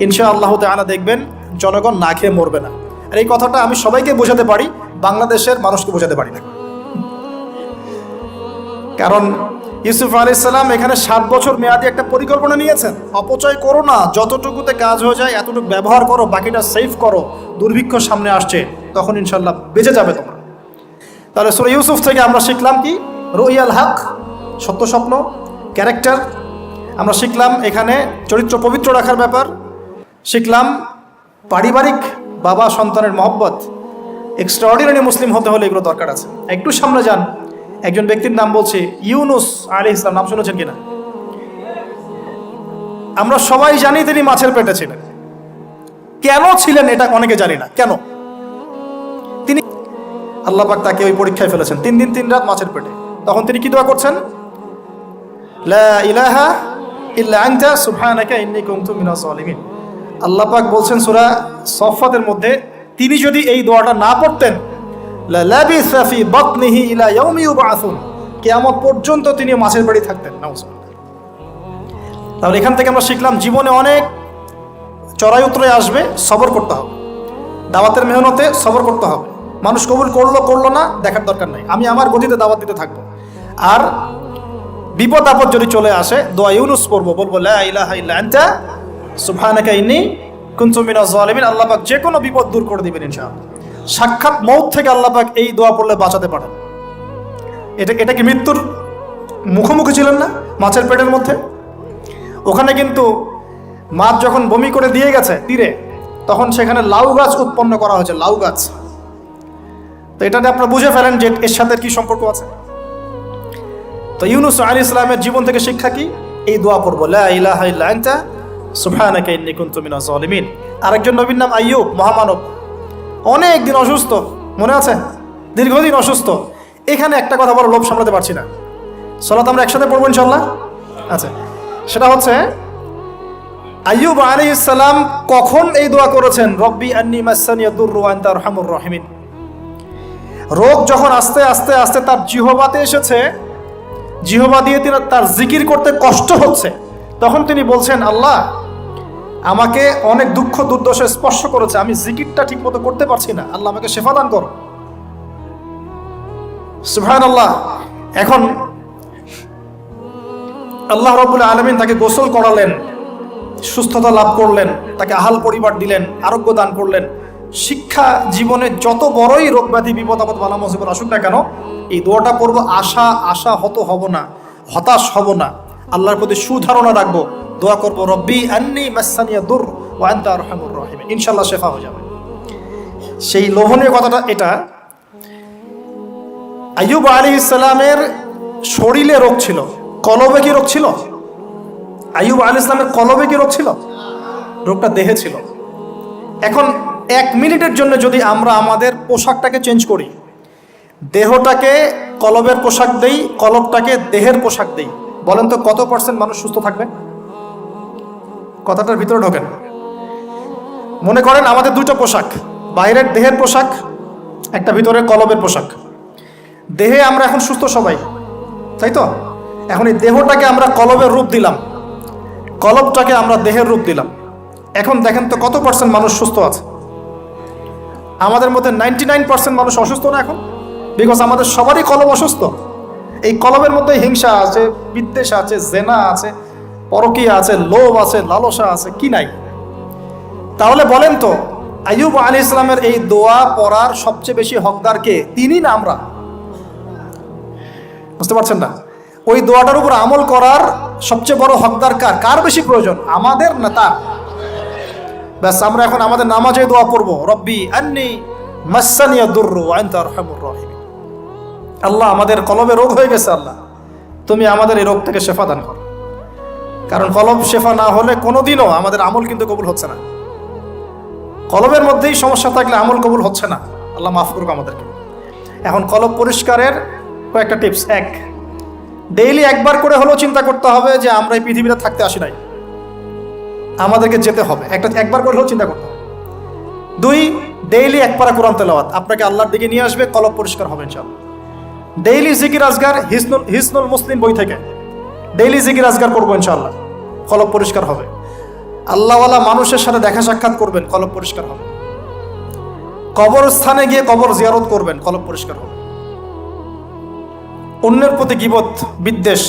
Speaker 1: ইনশাআল্লাহ তাআলা দেখবেন জনগণ না খেয়ে মরবে না। আর এই কথাটা আমি সবাইকে বোঝাতে পারি, বাংলাদেশের মানুষকে বোঝাতে পারি না। কারণ ইউসুফ আলাইহিস সালাম এখানে 7 বছর মেয়াদি একটা পরিকল্পনা নিয়েছেন। অপচয় করো না, যতটুকুতে কাজ হয়ে যায় এতটুকু ব্যবহার করো, বাকিটা সেভ করো। দুর্ভিক্ষ সামনে আসছে, তখন ইনশাল্লাহ বেঁচে যাবে তোমরা। তাহলে সূরা ইউসুফ থেকে আমরা শিখলাম কি? রুইয়াল হক, সত্য স্বপ্ন, ক্যারেক্টার। আমরা শিখলাম এখানে চরিত্র পবিত্র রাখার ব্যাপার। শিখলাম পারিবারিক বাবা সন্তানের মহব্বত। এক্সট্রাঅর্ডিনারি মুসলিম হতে হলে এগুলো দরকার আছে। একটু সামনে যান, একজন ব্যক্তির নাম বলছি, ইউনুস আলাইহিস সালাম। নাম শুনেছেন কিনা? আমরা সবাই জানি তিনি মাছের পেটে ছিলেন। কেন ছিলেন এটা অনেকে জানি না। কেন? তিনি আল্লাহ পাক তাকে ওই পরীক্ষায় ফেলেছেন, 3 দিন 3 রাত মাছের পেটে। তখন তিনি কি দোয়া করছেন? লা ইলাহা ইল্লা আনতা সুবহানাকা ইন্নী কুনতু মিনাজ জালিমিন। আল্লাহ পাক বলছেন সূরা সফফাতের মধ্যে, তিনি যদি এই দোয়াটা না পড়তেন, লা লাবিসা ফি বাতনিহি ইলা ইয়াউমি ইউবআসুন, কিয়ামত পর্যন্ত তিনি মাছের পেটে থাকতেন। নাউজুবিল্লাহ। তাহলে এখান থেকে আমরা শিখলাম জীবনে অনেক চড়াই উতরাই আসবে, সবর করতে হবে। দাওয়াতের মেহনতে সবর করতে হবে। মানুষ কবুল করলো না দেখার দরকার নাই, আমি আমার গতিতে দাওয়াত দিতে থাকবো। আর বিপদ আপদ যদি চলে আসে দোয়া ইউনুস পড়বো, বলবো লা ইলাহা ইল্লা আনতা সুবহানাকা ইন্নী কুনতু মিনাজ জালিমিন। আল্লাহ পাক যে কোনো বিপদ দূর করে দিবেন ইনশাআল্লাহ। সাক্ষাৎ মউত থেকে আল্লাহ পাক এই দোয়া পড়লে বাঁচাতে পারেন। এটা কি মৃত্যুর মুখোমুখি ছিলেন না মাছের পেটের মধ্যে? ওখানে কিন্তু মাছ যখন বমি করে দিয়ে গেছে তীরে, তখন সেখানে লাউ গাছ উৎপন্ন করা হয়েছে, লাউ গাছ। তো এটাতে আপনারা বুঝে ফেলেন যে এর সাথে কি সম্পর্ক আছে। তো ইউনুস আলাইহিস সালামের জীবন থেকে শিক্ষা কি? এই দোয়া পড়বো, লা ইলাহা ইল্লা আনতা সুবহানাকা ইন্নী কুনতু মিনাজ জালিমিন। আরেকজন নবীর নাম আইয়ুব, মহামানব, অনেক দিন অসুস্থ, মনে আছে? দীর্ঘদিন অসুস্থ। এখানে একটা কথা বড় লোভ সামলাতে পারছি না, সালাত আমরা একসাথে পড়বো ইনশাআল্লাহ। আচ্ছা, সেটা হচ্ছে আইয়ুব আলাইহিস সালাম কখন এই দোয়া করেছেন? রব্বি আন্নী মাসসানিয়া দুররু ওয়া আনতা আরহামুর রাহিমিন। রোগ যখন আস্তে আস্তে আস্তে তার জিহ্বাতে এসেছে, জিহ্বা দিয়ে তার জিকির করতে কষ্ট হচ্ছে, তখন তিনি বলছেন, আল্লাহ আমাকে অনেক দুঃখ দুর্দশা স্পর্শ করেছে, আমি জিকিরটা ঠিক মতো করতে পারছি না, আল্লাহ আমাকে শেফা দান করো। সুবহানাল্লাহ। এখন আল্লাহ রাব্বুল আলামিন তাকে গোসল করালেন, সুস্থতা লাভ করলেন, তাকে আহাল পরিবার দিলেন, আরোগ্য দান করলেন। শিক্ষা জীবনে যত বড়ই রোগ ব্যাধি বিপদ আপদ বালা মুসিবত আসুক না কেন, এই দোয়াটা পড়বো, আশাহত হব না, হতাশ হব না, আল্লাহর প্রতি সুধারণা রাখবো, দোয়া করবো রব্বি আন্নী মাসসানিয়া দুর ওয়া আনতা আরহামুর রাহিমিন, ইনশাআল্লাহ শেফা হয়ে যাবে। সেই লোভনীয় কথাটা এটা। আইয়ুব আলাইহিস সালামের শরীরে রোগ ছিল, কলবে কি রোগ ছিল? আইয়ুব আলাইহিস সালামের কলবে কি রোগ ছিল? রোগটা দেহে ছিল। এখন 1 মিনিটের জন্য যদি আমরা আমাদের পোশাকটাকে চেঞ্জ করি, দেহটাকে কলবের পোশাক দেই, কলবটাকে দেহের পোশাক দেই, বলেন তো কত % মানুষ সুস্থ থাকবে? কথাটার ভিতরে ঢোকেন। মনে করেন আমাদের দুটো পোশাক, বাইরের দেহের পোশাক, একটা ভিতরে কলবের পোশাক। দেহে আমরা এখন সুস্থ সবাই, তাই তো? এখন এই দেহটাকে আমরা কলবের রূপ দিলাম, কলবটাকে আমরা দেহের রূপ দিলাম। এখন দেখেন তো কত % মানুষ সুস্থ আছে? আমাদের মধ্যে 99% মানুষ অসুস্থ না এখন? বিকজ আমাদের সবারই কলব অসুস্থ। এই কলবের মধ্যে হিংসা আছে, বিদ্বেষ আছে, জেনা আছে, পরকীয়া আছে, লোভ আছে, লালসা আছে, কি নাই? তাহলে বলেন তো আইয়ুব আলাইহিস সালামের এই দোয়া পড়ার সবচেয়ে বেশি হকদার কে? তিনি না আমরা? বুঝতে পারছেন না? ওই দোয়াটার উপর আমল করার সবচেয়ে বড় হকদার কার বেশি প্রয়োজন, আমাদের না তার? ব্যাস, আমরা এখন আমাদের নামাজে দোয়া পড়বো, রব্বি আন্নী মাসসানিয়া দুররু ওয়া আনতা আরহামুর রাহিমিন। আল্লাহ আমাদের কলবে রোগ হয়ে গেছে, আল্লাহ তুমি আমাদের এই রোগ থেকে শেফা দান করো। কারণ কলব শেফা না হলে কোনোদিনও আমাদের আমল কিন্তু কবুল হচ্ছে না। কলবের মধ্যেই সমস্যা থাকলে আমল কবুল হচ্ছে না। আল্লাহ মাফ করুক আমাদেরকে। এখন কলব পরিষ্কারের কয়েকটা টিপস। 1, ডেইলি একবার করে হলেও চিন্তা করতে হবে যে আমরা এই পৃথিবীতে থাকতে আসি নাই, আমাদেরকে যেতে হবে, একবার করে হলেও চিন্তা করতে হবে। 2, ডেইলি 1 পারা কোরআন তেলাওয়াত আপনাকে আল্লাহর দিকে নিয়ে আসবে, কলব পরিষ্কার হবে ইনশাআল্লাহ। ডেইলি জিকির আজগার, হিসনুল মুসলিম বই থেকে ডেইলি জিকির আজগার করবো ইনশাআল্লাহ, কলব পরিষ্কার হবে। আল্লাহওয়ালা মানুষের সাথে দেখা সাক্ষাৎ করবেন, কলব পরিষ্কার হবে। কবরস্থানে গিয়ে কবর জিয়ারত করবেন, কলব পরিষ্কার হবে। অন্যের প্রতি গীবত, বিদ্বেষ,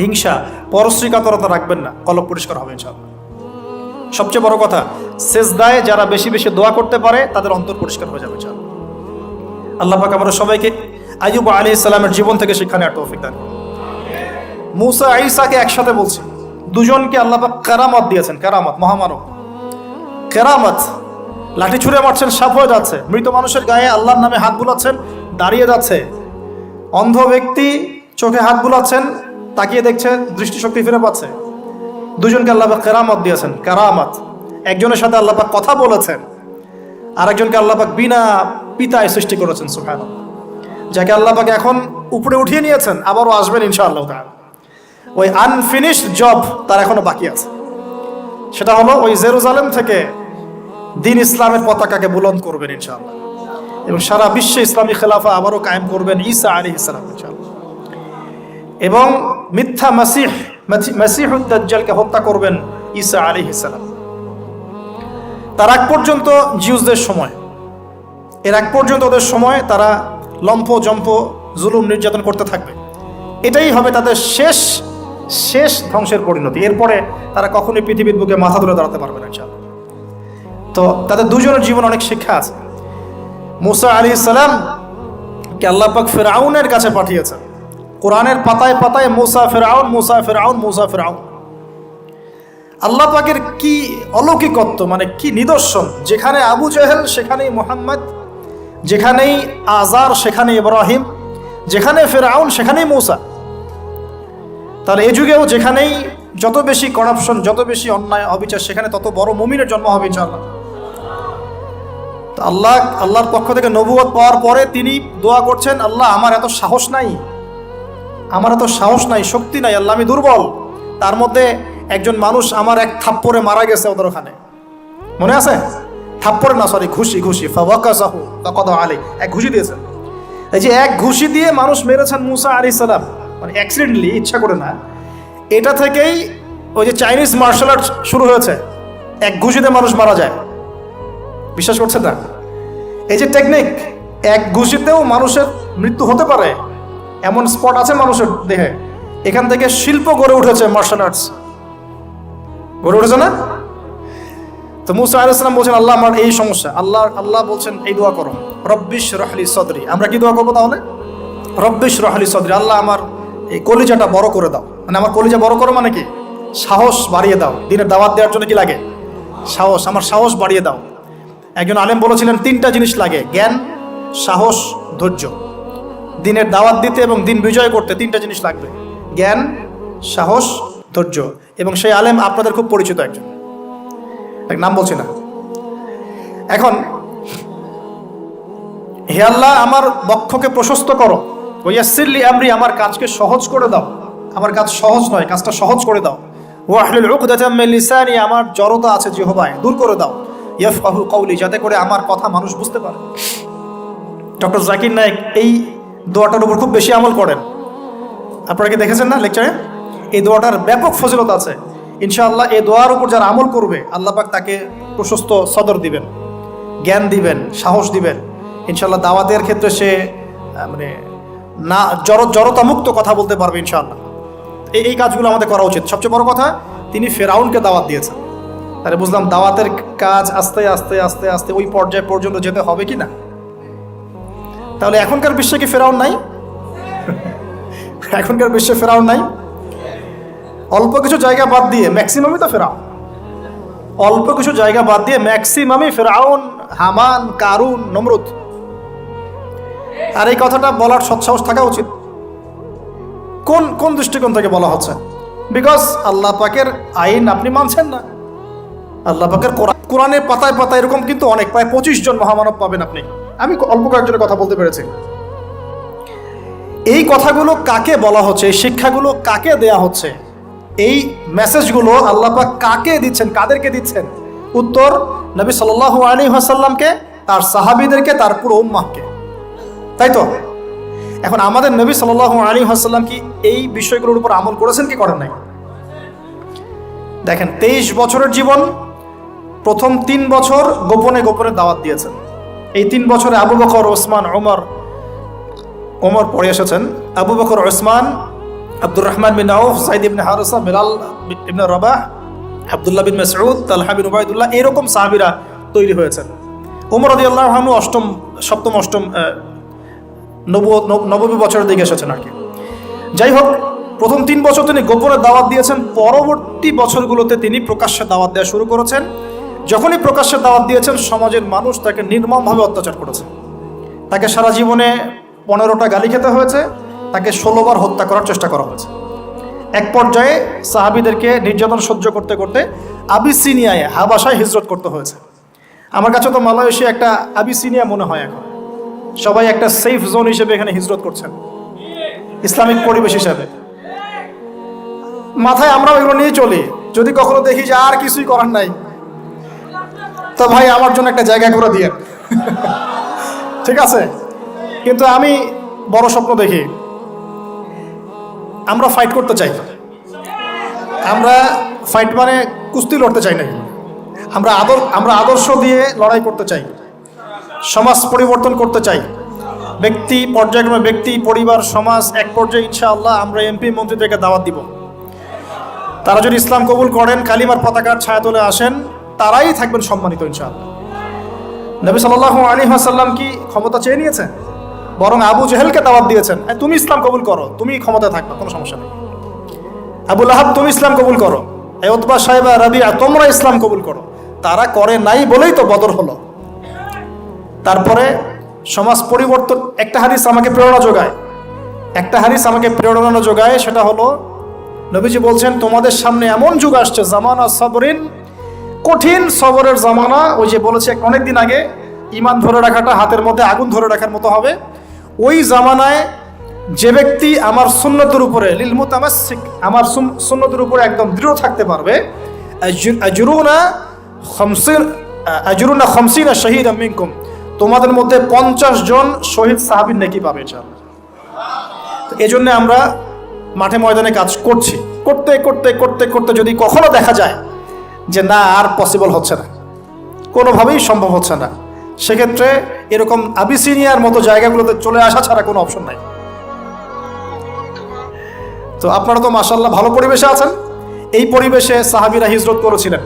Speaker 1: হিংসা, পরশ্রীকাতরতা রাখবেন না, কলব পরিষ্কার হবে ইনশাআল্লাহ। সবচেয়ে বড় কথা, সেজদায় যারা বেশি বেশি দোয়া করতে পারে তাদের অন্তর পরিষ্কার হয়ে যাবে ইনশাআল্লাহ। আল্লাহ পাক আমাদের সবাইকে আইয়ুব আলাইহিস সালামের জীবন থেকে শিক্ষা নেওয়ার তৌফিক দান করুন। মুসা ঈসাকে একসাথে বলছি, দুজনকে আল্লাহ পাক কেরামত দিয়েছেন, কেরামত, মহামানব, কেরামত। লাঠি ছুঁড়ে মারছেন, সাপ হয়ে যাচ্ছে, মৃত মানুষের গায়ে আল্লাহর নামে হাত বুলাচ্ছেন, দাঁড়িয়ে যাচ্ছে, অন্ধ ব্যক্তি চোখে হাত বুলাচ্ছেন, তাকিয়ে দেখছে, দৃষ্টিশক্তি ফিরে পাচ্ছে। দুজনকে আল্লাহ পাক কেরামত দিয়েছেন, কেরামত। একজনের সাথে আল্লাহ পাক কথা বলেছেন, আরেকজনকে আল্লাহ পাক বিনা পিতায় সৃষ্টি করেছেন, সুবহানাল্লাহ, যাকে আল্লাহ পাক এখন উপরে উঠিয়ে নিয়েছেন, আবারও আসবেন ইনশাআল্লাহ তাআলা। ওই আনফিনিশড জব তার এখনো বাকি আছে, সেটা হলো ওই জেরুজালেম থেকে দিন ইসলামের পতাকাকে বুলন্দ করবেন ইনশাআল্লাহ, এবং সারা বিশ্বে ইসলামী খেলাফা আবারও কায়েম করবেন ঈসা আলাইহিস সালাম ইনশাআল্লাহ, এবং মিথ্যা মাসিহুদ দাজ্জালকে হত্যা করবেন ঈসা আলাইহিস সালাম। তার আগ পর্যন্ত জিউসদের সময়, এর এক পর্যন্ত ওদের সময় তারা লম্ফ জম্প জুলুম নির্যাতন করতে থাকবে। এটাই হবে তাদের শেষ শেষ ধ্বংসের পরিণতি। এরপরে তারা কখনোই পৃথিবীর বুকে মাথা তুলে দাঁড়াতে পারবে না ইনশাআল্লাহ। তো তাদের দুজনের জীবনে অনেক শিক্ষা আছে। মুসা আলাইহিস সালাম কে আল্লাহ পাক ফিরআউনের কাছে পাঠিয়েছেন। কোরআনের পাতায় পাতায় মুসা ফিরআউন, মুসা ফিরআউন, মুসা ফিরআউন। আল্লাহ পাকের কি অলৌকিকত্ব, মানে কি নিদর্শন! যেখানে আবু জেহেল সেখানেই মুহাম্মদ, যেখানেই আজার সেখানে ইব্রাহিম, যেখানে ফিরআউন সেখানেই মুসা। তাহলে এই যুগেও যেখানেই যত বেশি করাপশন, যত বেশি অন্যায় অবিচার, সেখানে তত বড় মুমিনের জন্ম হবে ইনশাআল্লাহ। তো আল্লাহর পক্ষ থেকে নবুয়ত পাওয়ার পরে তিনি দোয়া করছেন, আল্লাহ আমার এত সাহস নাই, আমার এত সাহস নাই, শক্তি নাই, আল্লাহ আমি দুর্বল। তার মধ্যে একজন মানুষ আমার এক থাপ্পড়ে মারা গেছে ওদের ওখানে, মনে আছে? থাপ্পড়ে না, সরি, ঘুষি ফাওয়াকাসাহু ফাকাদা আলাইহি, এক ঘুষি দিয়েছেন। এই যে এক ঘুষি দিয়ে মানুষ মেরেছেন মুসা আলাইহিস সালাম, মানে অ্যাক্সিডেন্টলি, ইচ্ছা করে না। এটা থেকেই ওই যে চাইনিজ মার্শাল আর্ট শুরু হয়েছে, এক ঘুষিতে মানুষ মারা যায়। বিশ্বাস করছেন না? এই যে টেকনিক, এক ঘুষিতেও মানুষের মৃত্যু হতে পারে, এমন স্পট আছে মানুষের দেহে। এখান থেকে শিল্প গড়ে উঠেছে, মার্শাল আর্টস গড়ে উঠেছে না? তো মুসা আলাইহিস সালাম বলছেন, আল্লাহ আমার এই সমস্যা। আল্লাহ বলছেন এই দোয়া করো, রব্বিশ রাহলি সদরি। আমরা কি দোয়া করবো তাহলে? রব্বিশ রাহলি সদরি, আল্লাহ আমার এই কলিজাটা বড় করে দাও। মানে আমার কলিজা বড় করো মানে কি? সাহস বাড়িয়ে দাও। দিনের দাওয়াত দেওয়ার জন্য কি লাগে? সাহস। আমার সাহস বাড়িয়ে দাও। একজন আলেম বলেছিলেন তিনটা জিনিস লাগে, জ্ঞান, সাহস, ধৈর্য। দিনের দাওয়াত দিতে এবং দিন বিজয় করতে তিনটা জিনিস লাগবে, জ্ঞান, সাহস, ধৈর্য। এবং সেই আলেম আপনাদের খুব পরিচিত একজন, এক নাম বলছি না। এখন হে আল্লাহ আমার বক্ষকে প্রশস্ত করো, ওয়াসসিরলি আমরি, আমার কাজকে সহজ করে দাও। আমার কাজ সহজ নয়, কাজটা সহজ করে দাও। ওয়াহলুল উকদাতাম মিন লিসানি, আমার জড়তা আছে জিহ্বায়, দূর করে দাও। ইয়াফকাহু কওলি, যাতে করে আমার কথা মানুষ বুঝতে পারে। ডক্টর জাকির নায়েক এই দোয়াটার উপর খুব বেশি আমল করেন। আপনারা কি দেখেছেন না লেকচারে? এই দোয়াটার ব্যাপক ফজিলত আছে। ইনশাআল্লাহ এই দোয়ার উপর যারা আমল করবে, আল্লাহ পাক তাকে প্রশস্ত সদর দিবেন, জ্ঞান দিবেন, সাহস দিবেন। ইনশাআল্লাহ দাওয়াতের ক্ষেত্রে সে মানে না জড়তা মুক্ত কথা বলতে পারবে ইনশাআল্লাহ। এই কাজগুলো আমাদের করা উচিত। সবচেয়ে বড় কথা, তিনি ফেরাউনকে দাওয়াত দিয়েছেন। তাহলে বুঝলাম দাওয়াতের কাজ আস্তে আস্তে আস্তে আস্তে ওই পর্যায় পর্যন্ত যেতে হবে কি না? তাহলে এখনকার বিশ্বে কি ফেরাউন নাই? এখনকার বিশ্বে ফেরাউন নাই? অল্প কিছু জায়গা বাদ দিয়ে ম্যাক্সিমামই তো ফেরাউন। অল্প কিছু জায়গা বাদ দিয়ে ম্যাক্সিমামই ফেরাউন, হামান, কারুন, নমরুদ। আর এই কথাটা বলার সৎসাহস থাকা উচিত। কোন দৃষ্টিকোণ থেকে বলা হচ্ছে? বিকজ আল্লাহ পাকের আইন আপনি মানছেন না। আল্লাহ পাকের কোরআনের পাতায় পাতায় এরকম কিন্তু অনেক, প্রায় 25 জন মহামানব পাবেন আপনি। আমি অল্প কয়েকজনের কথা বলতে পেরেছি। এই কথাগুলো কাকে বলা হচ্ছে, এই শিক্ষাগুলো কাকে দেয়া হচ্ছে, এই মেসেজগুলো আল্লাহ পাক কাকে দিচ্ছেন, কাদেরকে দিচ্ছেন? উত্তর, নবী সাল্লাল্লাহু আলাইহি ওয়াসাল্লামকে, তার সাহাবীদেরকে, তার পুরো উম্মাহকে। তাই তো? এখন আমাদের নবী সাল্লাল্লাহু আলাইহি ওয়াসাল্লাম কি এই বিষয়গুলোর উপর আমল করেছেন কি করেন নাই? দেখেন, 23 বছরের জীবন, প্রথম 3 বছর গোপনে গোপনে দাওয়াত দিয়েছেন। এই 3 বছরে আবু বকর, ওসমান, ওমর পরে এসেছেন। আবু বকর, ওসমান, আব্দুর রহমান বিন আউফ, সাইদ ইবনে হারিসা, বিলাল ইবনে রাবাহ, আব্দুল্লাহ বিন মাসউদ, তালহা বিন উবাইদুল্লাহ, এরকম সাহাবীরা তৈরি হয়েছেন। ওমর রাদিয়াল্লাহু আনহু সপ্তম অষ্টম নববী বছরের দিকে এসেছেন আর কি। যাই হোক, প্রথম 3 বছর তিনি গোপনে দাওয়াত দিয়েছেন। পরবর্তী বছরগুলোতে তিনি প্রকাশ্যে দাওয়াত দেওয়া শুরু করেছেন। যখনই প্রকাশ্যে দাওয়াত দিয়েছেন, সমাজের মানুষ তাকে নির্মমভাবে অত্যাচার করেছে। তাকে সারা জীবনে 15টা গালি খেতে হয়েছে, তাকে 16 বার হত্যা করার চেষ্টা করা হয়েছে। এক পর্যায়ে সাহাবীদেরকে নির্যাতন সহ্য করতে করতে আবিসিনিয়ায়, হাবাসায় হিজরত করতে হয়েছে। আমার কাছে তো মালয়েশিয়া একটা আবিসিনিয়া মনে হয়। এখন সবাই একটা সেফ জোন হিসেবে এখানে হিজরত করছেন, ইসলামিক পরিবেশ হিসেবে। মাথায় আমরাও এগুলো নিয়ে চলি। যদি কখনো দেখি যে আর কিছুই করার নাই, তো ভাই আমার জন্য একটা জায়গা করে দিয়ে ঠিক আছে। কিন্তু আমি বড় স্বপ্ন দেখি, আমরা ফাইট করতে চাই। আমরা ফাইট মানে কুস্তি লড়তে চাই না, আমরা আদর্শ দিয়ে লড়াই করতে চাই। সমাজ পরিবর্তন করতে চাই, ব্যক্তি পর্যায়ক্রমে ব্যক্তি, পরিবার, সমাজ, এক পর্যায়ে ইনশাআল্লাহ আমরা এমপি মন্ত্রীদেরকে দাওয়াত দিব। তারা যদি ইসলাম কবুল করেন, কালিমার পতাকার ছায়াতলে আসেন, তারাই থাকবেন সম্মানিত ইনশাআল্লাহ। নবী সাল্লাল্লাহু আলাইহি ওয়াসাল্লাম কি ক্ষমতা চেয়ে নিয়েছেন? বরং আবু জেহেলকে দাওয়াত দিয়েছেন, তুমি ইসলাম কবুল করো, তুমি ক্ষমতায় থাকবে, কোনো সমস্যা নেই। আবু লাহাব, তুমি ইসলাম কবুল করো। উতবা, সাইবা, রাবিয়া, তোমরা ইসলাম কবুল করো। তারা করে নাই বলেই তো বদর হলো। তারপরে সমাজ পরিবর্তন, একটা হাদিস আমাকে প্রেরণা যোগায়, সেটা হলো নবীজি বলছেন, তোমাদের সামনে এমন যুগ আসছে, জামানা সবরিন, কঠিন সবরের জামানা। ওই যে বলেছে অনেকদিন আগে, ঈমান ধরে রাখাটা হাতের মধ্যে আগুন ধরে রাখার মতো হবে। ওই জামানায় যে ব্যক্তি আমার সুন্নতের উপরে, লিল মুতামাসসিক, আমার সুন্নতের উপরে একদম দৃঢ় থাকতে পারবে, আজরুনা খামসিনা শাহীদাম মিনকুম, তোমাদের মধ্যে 50 জন শহীদ সাহাবীর নেকি পাবে ইনশাআল্লাহ। তো এজন্য আমরা মাঠে ময়দানে কাজ করছি। করতে করতে করতে করতে যদি কখনো দেখা যায় যে না, আর পসিবল হচ্ছে না, কোনোভাবেই সম্ভব হচ্ছে না, সেক্ষেত্রে এরকম আবিসিনিয়ার মতো জায়গাগুলোতে চলে আসা ছাড়া কোনো অপশন নাই। তো আপনারা তো মাশাআল্লাহ ভালো পরিবেশে আছেন। এই পরিবেশে সাহাবীরা হিজরত করেছিলেন,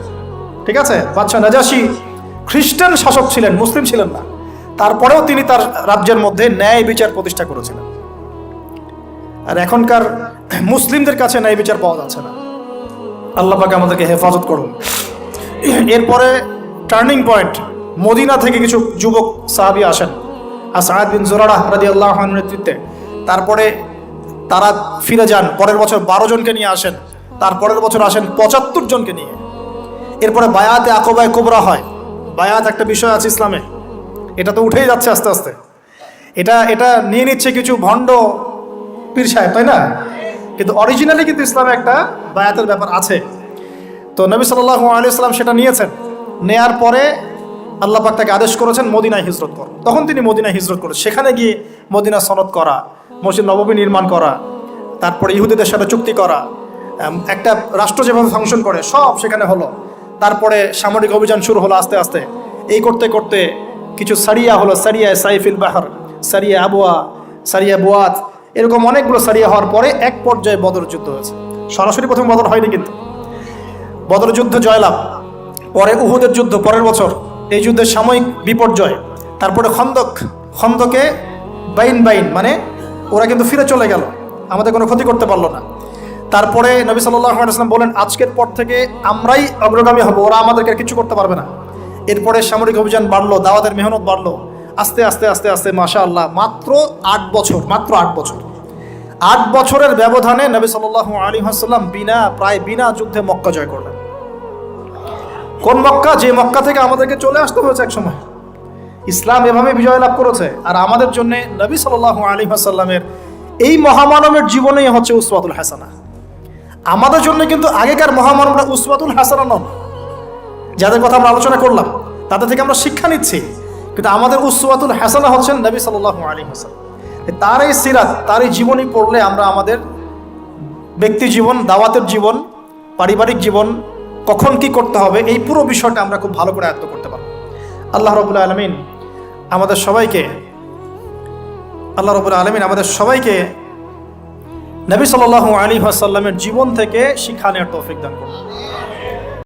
Speaker 1: ঠিক আছে। বাদশা নাজাশী খ্রিস্টান শাসক ছিলেন, মুসলিম ছিলেন না, তারপরেও তিনি তার রাজ্যের মধ্যে ন্যায় বিচার প্রতিষ্ঠা করেছিলেন। আর এখনকার মুসলিমদের কাছে ন্যায় বিচার পাওয়া যাচ্ছে না। আল্লাহ পাক আমাদেরকে হেফাজত করুন। এরপরে টার্নিং পয়েন্ট, মদিনা থেকে কিছু যুবক সাহাবী আসেন, আসআদ বিন জুরারাহ রাদিয়াল্লাহু আনহুর নেতৃত্বে। তারপরে তারা ফিরে যান, পরের বছর 12 জনকে নিয়ে আসেন, তারপরের বছর আসেন 75 জনকে নিয়ে। এরপরে বায়াতে আকবায়ে কুবরা হয়। বায়াত একটা বিষয় আছে ইসলামে, এটা তো উঠেই যাচ্ছে আস্তে আস্তে। এটা নিয়ে নিচ্ছে কিছু ভণ্ড পীর সাহেব, তাই না? কিন্তু অরিজিনালি কিন্তু ইসলামে একটা বায়াতের ব্যাপার আছে। তো নবী সাল্লাল্লাহু আলাইহি ওয়াসাল্লাম সেটা নিয়েছেন। নেয়ার পরে আল্লাহ পাক তাকে আদেশ করেছেন মদিনায় হিজরত করো। তখন তিনি মদিনায় হিজরত করেন। সেখানে গিয়ে মদিনা সনদ করা, মসজিদ নববী নির্মাণ করা, তারপরে ইহুদিদের সাথে চুক্তি করা, একটা রাষ্ট্র যেভাবে ফাংশন করে সব সেখানে হলো। তারপরে সামরিক অভিযান শুরু হলো আস্তে আস্তে। এই করতে করতে কিছু সারিয়া হলো, সারিয়া সাইফিল বাহর, সারিয়া আবওয়া, সারিয়া বুয়াত, এরকম অনেকগুলো সারিয়া হওয়ার পরে এক পর্যায়ে বদর যুদ্ধ হয়েছে। সরাসরি প্রথম বদর হয়নি, কিন্তু বদর যুদ্ধ জয়লাভ, পরে উহুদের যুদ্ধ পরের বছর, এই যুদ্ধের সাময়িক বিপর্যয়। তারপরে খন্দকে বাইন মানে ওরা কিন্তু ফিরে চলে গেল, আমাদের কোনো ক্ষতি করতে পারলো না। তারপরে নবী সাল্লাল্লাহু আলাইহি ওয়াসাল্লাম বলেন, আজকের পর থেকে আমরাই অগ্রগামী হব, ওরা আমাদেরকে কিছু করতে পারবে না। এরপরে সামরিক অভিযান বাড়লো, দাওয়াতের মেহনত বাড়লো, আস্তে আস্তে আস্তে আস্তে মাশাআল্লাহ মাত্র 8 বছরের ব্যবধানে নবী সাল্লাল্লাহু আলাইহি ওয়াসাল্লাম প্রায় বিনা যুদ্ধে মক্কা জয় করলেন। কোন মক্কা? যে মক্কা থেকে আমাদেরকে চলে আসতে হয়েছে এক সময়। ইসলাম এভাবে বিজয় লাভ করেছে। আর আমাদের জন্য নবী সাল্লাল্লাহু আলাইহি ওয়াসাল্লামের এই মহামানবের জীবনেই হচ্ছে উসওয়াতুল হাসানা। আমাদের জন্য কিন্তু আগেকার মহামানবরা উসওয়াতুল হাসানা নন, যাদের কথা আমরা আলোচনা করলাম, তাদের থেকে আমরা শিক্ষা নিচ্ছি। কিন্তু আমাদের উসওয়াতুল হাসানা হচ্ছেন নবী সাল্লাল্লাহু আলাইহি ওয়াসাল্লাম। তার এই সিরাত, তার এই জীবনী পড়লে আমরা আমাদের ব্যক্তি জীবন, দাওয়াতের জীবন, পারিবারিক জীবন, কখন কি করতে হবে, এই পুরো বিষয়টা আমরা খুব ভালো করে আয়ত্ত করতে পারব। আল্লাহ রাব্বুল আলামিন আমাদের সবাইকে নবী সাল্লাল্লাহু আলাইহি ওয়াসাল্লামের জীবন থেকে শিক্ষা নেওয়ার তৌফিক দান করুন।